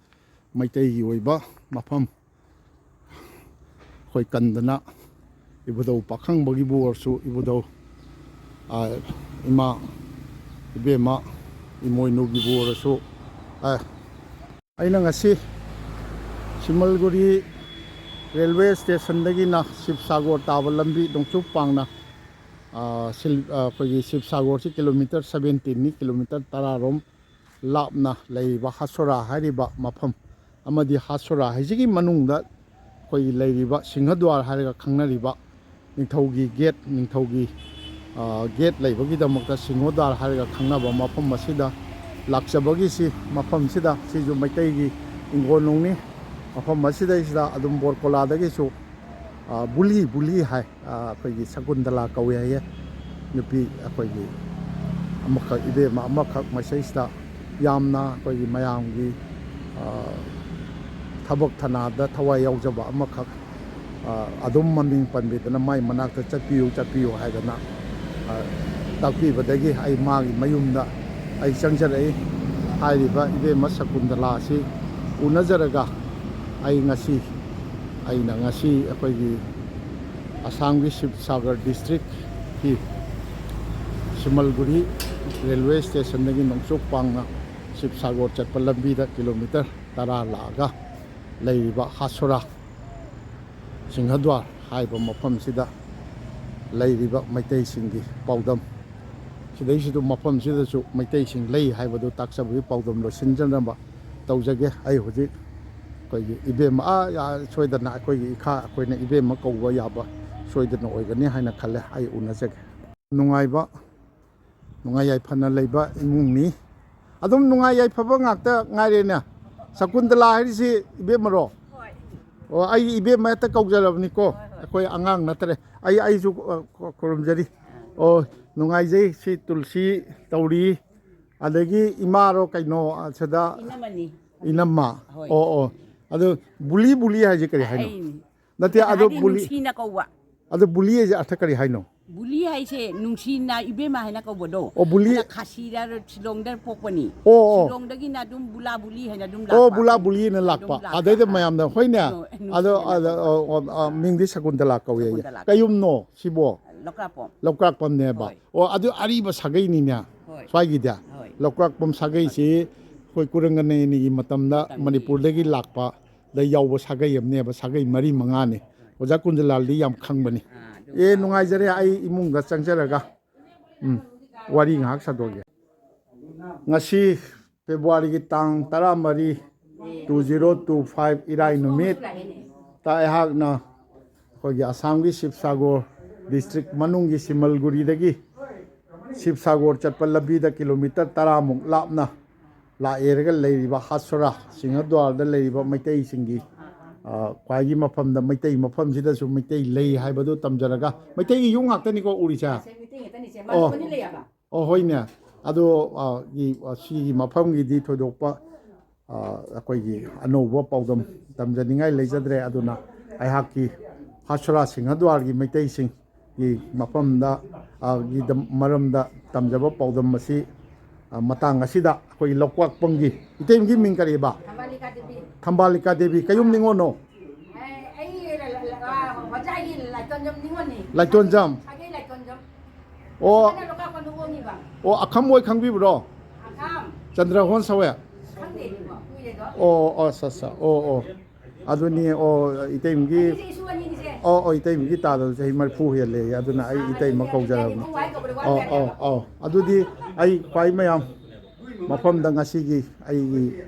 ꯃꯩꯇꯩꯒꯤ ꯑꯣꯏꯕ ꯃꯐꯝ ꯑꯩꯈꯣꯏ ꯀꯟꯗꯅ ꯏꯕꯨꯙꯧ ꯄꯥꯈꯪꯕꯒꯤꯕꯨ ꯑꯣꯏꯔꯁꯨ ꯏꯕꯨꯙꯧ ꯏꯃꯥ ꯏꯕꯦꯝꯃ ꯏꯃꯣꯏꯅꯨꯒꯤꯕꯨ ꯑꯣꯏꯔꯁꯨ ꯑꯩꯅ ꯉꯁꯤ ꯁꯤꯃꯜꯒꯨꯔꯤ ꯔꯦꯜꯋꯦ ꯁ꯭ꯇꯦꯁꯟꯗꯒꯤꯅ ꯁꯤꯕꯁꯥꯒꯣꯔ ꯇꯥꯕ ꯂꯝꯕꯤ ꯅꯣꯡꯆꯨꯞ ꯄꯥꯡꯅ ꯑꯩꯈꯣꯏꯒꯤ ꯁꯤꯕꯁꯥꯒꯣꯔꯁꯤ ꯀꯤꯂꯣꯃꯤꯇꯔ 17ꯅꯤ ꯀꯤꯂꯣꯃꯤꯇꯔ 10ꯔꯣꯝ ꯂꯥꯞꯅ ꯂꯩꯔꯤꯕ ꯍꯥꯁꯣꯔꯥ ꯍꯥꯏꯔꯤꯕ ꯃꯐꯝ ꯑꯃꯗꯤ ꯍꯥꯁꯣꯔꯥ ꯍꯥꯏꯁꯤꯒꯤ ꯃꯅꯨꯡꯗ ꯑꯩꯈꯣꯏꯒꯤ ꯂꯩꯔꯤꯕ ꯁꯤꯡꯍꯗ꯭ꯋꯥꯔ ꯍꯥꯏꯔꯒ ꯈꯪꯅꯔꯤꯕ ꯅꯤꯡꯊꯧꯒꯤ ꯒꯦꯠ ꯅꯤꯡꯊꯧꯒꯤ ꯒꯦꯠ ꯂꯩꯕꯒꯤꯗꯃꯛꯇ ꯁꯤꯡꯍꯗ꯭ꯋꯥꯔ ꯍꯥꯏꯔꯒ ꯈꯪꯅꯕ ꯃꯐꯝ ꯑꯁꯤꯗ ꯂꯥꯛꯆꯕꯒꯤꯁꯤ ꯃꯐꯝꯁꯤꯗ ꯁꯤꯁꯨ ꯃꯩꯇꯩꯒꯤ ꯏꯪꯈꯣꯜꯅꯨꯡꯅꯤ ꯃꯐꯝ ꯑꯁꯤꯗꯩꯁꯤꯗ ꯑꯗꯨꯝ ꯕꯣꯔꯀꯣꯂꯥꯗꯒꯤꯁꯨ ꯕꯨꯂꯤ ꯍꯥꯏ ꯑꯩꯈꯣꯏꯒꯤ ꯁꯀꯨꯟꯇꯂꯥ ꯀꯧꯏ ꯍꯥꯏꯌꯦ ꯅꯨꯄꯤ ꯑꯩꯈꯣꯏꯒꯤ ꯑꯃꯈꯛ ꯏꯕꯦꯝꯃ ꯑꯃꯈꯛ ꯃꯁꯤꯁꯤꯗ ꯌꯥꯝꯅ ꯑꯩꯈꯣꯏꯒꯤ ꯃꯌꯥꯝꯒꯤ ꯊꯕꯛ ꯊꯅꯥꯗ ꯊꯋꯥꯏ ꯌꯥꯎꯖꯕ ꯑꯃꯈꯛ ꯑꯗꯨꯝ ꯃꯃꯤꯡ ꯄꯟꯕꯤꯗꯅ ꯃꯥꯏ ꯃꯅꯥꯛꯇ ꯆꯠꯄꯤꯌꯨ ꯍꯥꯏꯗꯅ ꯇꯥꯛꯄꯤꯕꯗꯒꯤ ꯑꯩ ꯃꯥꯒꯤ ꯃꯌꯨꯝꯗ ꯑꯩ ꯆꯪꯖꯔꯛꯏ ꯍꯥꯏꯔꯤꯕ ꯏꯕꯦꯝꯃ ꯁꯀꯨꯟꯇꯂꯥ ꯑꯁꯤ ꯎꯅꯖꯔꯒ ꯑꯩꯅ ꯉꯁꯤ ꯑꯩꯈꯣꯏꯒꯤ ꯑꯁꯥꯝꯒꯤ ꯁꯤꯕꯁꯥꯒꯔ ꯗꯤꯁꯇ꯭ꯔꯤꯛꯀꯤ ꯁꯤꯃꯜꯒꯨꯔꯤ ꯔꯦꯜꯋꯦ ꯁ꯭ꯇꯦꯁꯟꯗꯒꯤ ꯅꯣꯡꯆꯨꯞ ꯄꯥꯡꯅ ꯁꯤꯕꯁꯥꯒꯣꯔ ꯆꯠꯄ ꯂꯝꯕꯤꯗ ꯀꯤꯂꯣꯃꯤꯇꯔ 10 ꯂꯥꯛꯑꯒ ꯂꯩꯔꯤꯕ ꯍꯥꯁꯣꯔꯥ ꯁꯤꯡꯍꯗ꯭ꯋꯥꯔ ꯍꯥꯏꯕ ꯃꯐꯝꯁꯤꯗ ꯂꯩꯔꯤꯕ ꯃꯩꯇꯩꯁꯤꯡꯒꯤ ꯄꯥꯎꯗꯝ ꯁꯤꯗꯩꯁꯤꯗ ꯃꯐꯝꯁꯤꯗꯁꯨ ꯃꯩꯇꯩꯁꯤꯡ ꯂꯩ ꯍꯥꯏꯕꯗꯨ ꯇꯥꯛꯆꯕꯒꯤ ꯄꯥꯎꯗꯝ ꯂꯣꯏꯁꯤꯟꯖꯅꯕ ꯇꯧꯖꯒꯦ ꯑꯩ ꯍꯧꯖꯤꯛ ꯑꯩꯈꯣꯏꯒꯤ ꯏꯕꯦꯝꯃ ꯁꯣꯏꯗꯅ ꯑꯩꯈꯣꯏꯒꯤ ꯑꯩꯈꯣꯏꯅ ꯏꯕꯦꯝꯃ ꯀꯧꯕ ꯌꯥꯕ ꯁꯣꯏꯗꯅ ꯑꯣꯏꯒꯅꯤ ꯍꯥꯏꯅ ꯈꯜꯂꯦ ꯑꯩ ꯎꯅꯖꯒꯦ ꯅꯨꯡꯉꯥꯏ ꯌꯥꯏꯐꯅ ꯂꯩꯕ ꯏꯃꯨꯡꯅꯤ ꯑꯗꯨꯝ ꯅꯨꯡꯉꯥꯏ ꯌꯥꯏꯐꯕ ꯉꯥꯛꯇ ꯉꯥꯏꯔꯦꯅꯦ ꯁꯀꯨꯟꯇꯂꯥ ꯍꯥꯏꯔꯤꯁꯤ ꯏꯕꯦꯝꯃꯔꯣ ꯑꯣ ꯑꯩ ꯏꯕꯦꯝꯃ ꯍꯦꯛꯇ ꯀꯧꯖꯔꯕꯅꯤꯀꯣ ꯑꯩꯈꯣꯏ ꯑꯉꯥꯡ ꯅꯠꯇ꯭ꯔꯦ ꯑꯩꯁꯨ ꯈꯨꯔꯨꯝꯖꯔꯤ ꯑꯣ ꯅꯨꯡꯉꯥꯏꯖꯩ ꯁꯤ ꯇꯨꯜꯁꯤ ꯇꯧꯔꯤ ꯑꯗꯒꯤ ꯏꯃꯥꯔꯣ ꯀꯩꯅꯣ ꯁꯤꯗ ꯏꯅꯝꯃ ꯑꯣ ꯑꯗꯨ ꯕꯨꯂꯤ ꯍꯥꯏꯁꯦ ꯀꯔꯤ ꯍꯥꯏꯅꯣ ꯅꯠꯇꯦ ꯑꯗꯨ ꯅꯨꯡꯁꯤꯅ ꯀꯧꯕ ꯑꯗꯨ ꯕꯨꯂꯤ ꯍꯥꯏꯁꯦ ꯑꯔꯊ ꯀꯔꯤ ꯍꯥꯏꯅꯣ ꯕꯨꯂꯤ ꯍꯥꯏꯁꯦ ꯅꯨꯡꯁꯤꯅ ꯏꯕꯦꯝꯃ ꯍꯥꯏꯅ ꯀꯧꯕꯗꯣ ꯑꯣ ꯕꯨꯂꯤ ꯈꯥꯁꯤꯗ ꯁꯤꯂꯣꯡꯗ ꯄꯣꯛꯄꯅꯤ ꯑꯣ ꯁꯤꯂꯣꯡꯗꯒꯤꯅ ꯑꯗꯨꯝ ꯕꯨꯂꯤ ꯍꯥꯏꯅ ꯑꯗꯨꯝ ꯂꯥꯛꯄ ꯑꯣ ꯕꯨꯂꯤꯅ ꯂꯥꯛꯄ ꯑꯗꯩꯗ ꯃꯌꯥꯝꯅ ꯍꯣꯏꯅꯦ ꯑꯗꯣ ꯃꯤꯡꯗꯤ ꯁꯀꯨꯟꯇꯂꯥ ꯀꯧꯏ ꯀꯌꯨꯝꯅꯣ ꯁꯤꯕꯣ ꯂꯧꯀ꯭ꯔꯥꯛꯄꯝꯅꯦꯕ ꯑꯣ ꯑꯗꯨ ꯑꯔꯤꯕ ꯁꯥꯒꯩꯅꯤꯅꯦ ꯁ꯭ꯋꯥꯏꯒꯤꯗꯤ ꯂꯧꯀ꯭ꯔꯥꯛꯄꯝ ꯁꯥꯒꯩꯁꯤ ꯑꯩꯈꯣꯏ ꯀꯨꯔꯪꯒꯅꯌꯅꯤꯒꯤ ꯃꯇꯝꯗ ꯃꯅꯤꯄꯨꯔꯗꯒꯤ ꯂꯥꯛꯄ ꯗ ꯌꯥꯎꯕ ꯁꯥꯒꯩ ꯑꯃꯅꯦꯕ ꯁꯥꯒꯩ 4-5ꯅꯤ ꯑꯣꯖꯥ ꯀꯨꯟꯖꯂꯥꯜꯗꯤ ꯌꯥꯝ ꯈꯪꯕꯅꯤ ꯅꯨꯡꯉꯥꯏꯖꯔꯦ ꯑꯩ ꯏꯃꯨꯡꯗ ꯆꯪꯖꯔꯒ ꯋꯥꯔꯤ ꯉꯥꯏꯍꯥꯛ ꯁꯥꯗꯣꯛꯒꯦ ꯉꯁꯤ ꯐꯦꯕ꯭ꯔꯨꯋꯥꯔꯤꯒꯤ ꯇꯥꯡ 14 2025 ꯏꯔꯥꯏ ꯅꯨꯃꯤꯠ ꯑꯩꯍꯥꯛꯅ ꯑꯩꯈꯣꯏꯒꯤ ꯑꯁꯥꯝꯒꯤ ꯁꯤꯕꯁꯥꯒꯣꯔ ꯗꯤꯁꯇ꯭ꯔꯤꯛ ꯃꯅꯨꯡꯒꯤ ꯁꯤꯃꯜꯒꯨꯔꯤꯗꯒꯤ ꯁꯤꯕꯁꯥꯒꯣꯔ ꯆꯠꯄ ꯂꯝꯕꯤꯗ ꯀꯤꯂꯣꯃꯤꯇꯔ 10ꯃꯨꯛ ꯂꯥꯞꯅ ꯂꯥꯛꯑꯦꯔꯒ ꯂꯩꯔꯤꯕ ꯍꯥꯁꯣꯔꯥ ꯁꯤꯡꯍꯗ꯭ꯋꯥꯔꯗ ꯂꯩꯔꯤꯕ ꯃꯩꯇꯩꯁꯤꯡꯒꯤ ꯈ꯭ꯋꯥꯏꯒꯤ ꯃꯐꯝꯗ ꯃꯩꯇꯩ ꯃꯐꯝꯁꯤꯗꯁꯨ ꯃꯩꯇꯩ ꯂꯩ ꯍꯥꯏꯕꯗꯨ ꯇꯝꯖꯔꯒ ꯃꯩꯇꯩꯒꯤ ꯌꯨꯝ ꯉꯥꯛꯇꯅꯤꯀꯣ ꯎꯔꯤꯁꯦ ꯍꯣꯏꯅꯦ ꯑꯗꯣ ꯁꯤꯒꯤ ꯃꯐꯝꯒꯤꯗꯤ ꯊꯣꯏꯗꯣꯛꯄ ꯑꯩꯈꯣꯏꯒꯤ ꯑꯅꯧꯕ ꯄꯥꯎꯗꯝ ꯇꯝꯖꯅꯤꯡꯉꯥই ꯂꯩꯖꯗ꯭ꯔꯦ ꯑꯗꯨꯅ ꯑꯩꯍꯥꯛꯀꯤ ꯍꯥꯁꯣꯔꯥ ꯁꯤꯡꯍꯗ꯭ꯋꯥꯔꯒꯤ ꯃꯩꯇꯩꯁꯤꯡꯒꯤ ꯃꯔꯝꯗ ꯇꯝꯖꯕ ꯄꯥꯎꯗꯝ ꯑꯁꯤ ꯃꯇꯥꯡ ꯑꯁꯤꯗ ꯑꯩꯈꯣꯏꯒꯤ ꯂꯧꯀ꯭ꯔꯥꯛꯄꯝꯒꯤ ꯏꯇꯩꯃꯒꯤ ꯃꯤꯡ ꯀꯔꯤꯕ ꯊꯝꯕꯥꯂꯤꯀꯥ ꯗꯦꯕꯤ ꯀꯌꯨꯝ ꯅꯤꯉꯣꯟꯅꯣ ꯂꯥꯏꯇꯣꯟꯖꯝ ꯑꯣ ꯑꯈꯝ ꯑꯣꯏ ꯈꯪꯕꯤꯕ꯭ꯔꯣ ꯆꯟꯗ꯭ꯔꯍꯣꯟ ꯁꯋꯦ ꯁꯠ ꯑꯗꯨꯅꯤ 이때임기 이때임기 따도 저희 말푸 헬레 아두나 아이 이때임 거우자라고 아두디 아이 과이 마얌 마펌다 ngasi기 아이기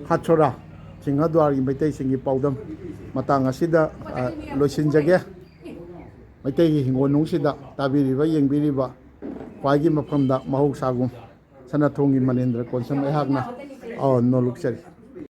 하초라 징하도아기 메테이싱기 파우덤 마땅 아시다 로신자게 메테이 hingonung시다 따비리바 옌비리바 과이기 마펌다 마혹사금 산나통기 마넨드라 콘섬 에학나 노룩세리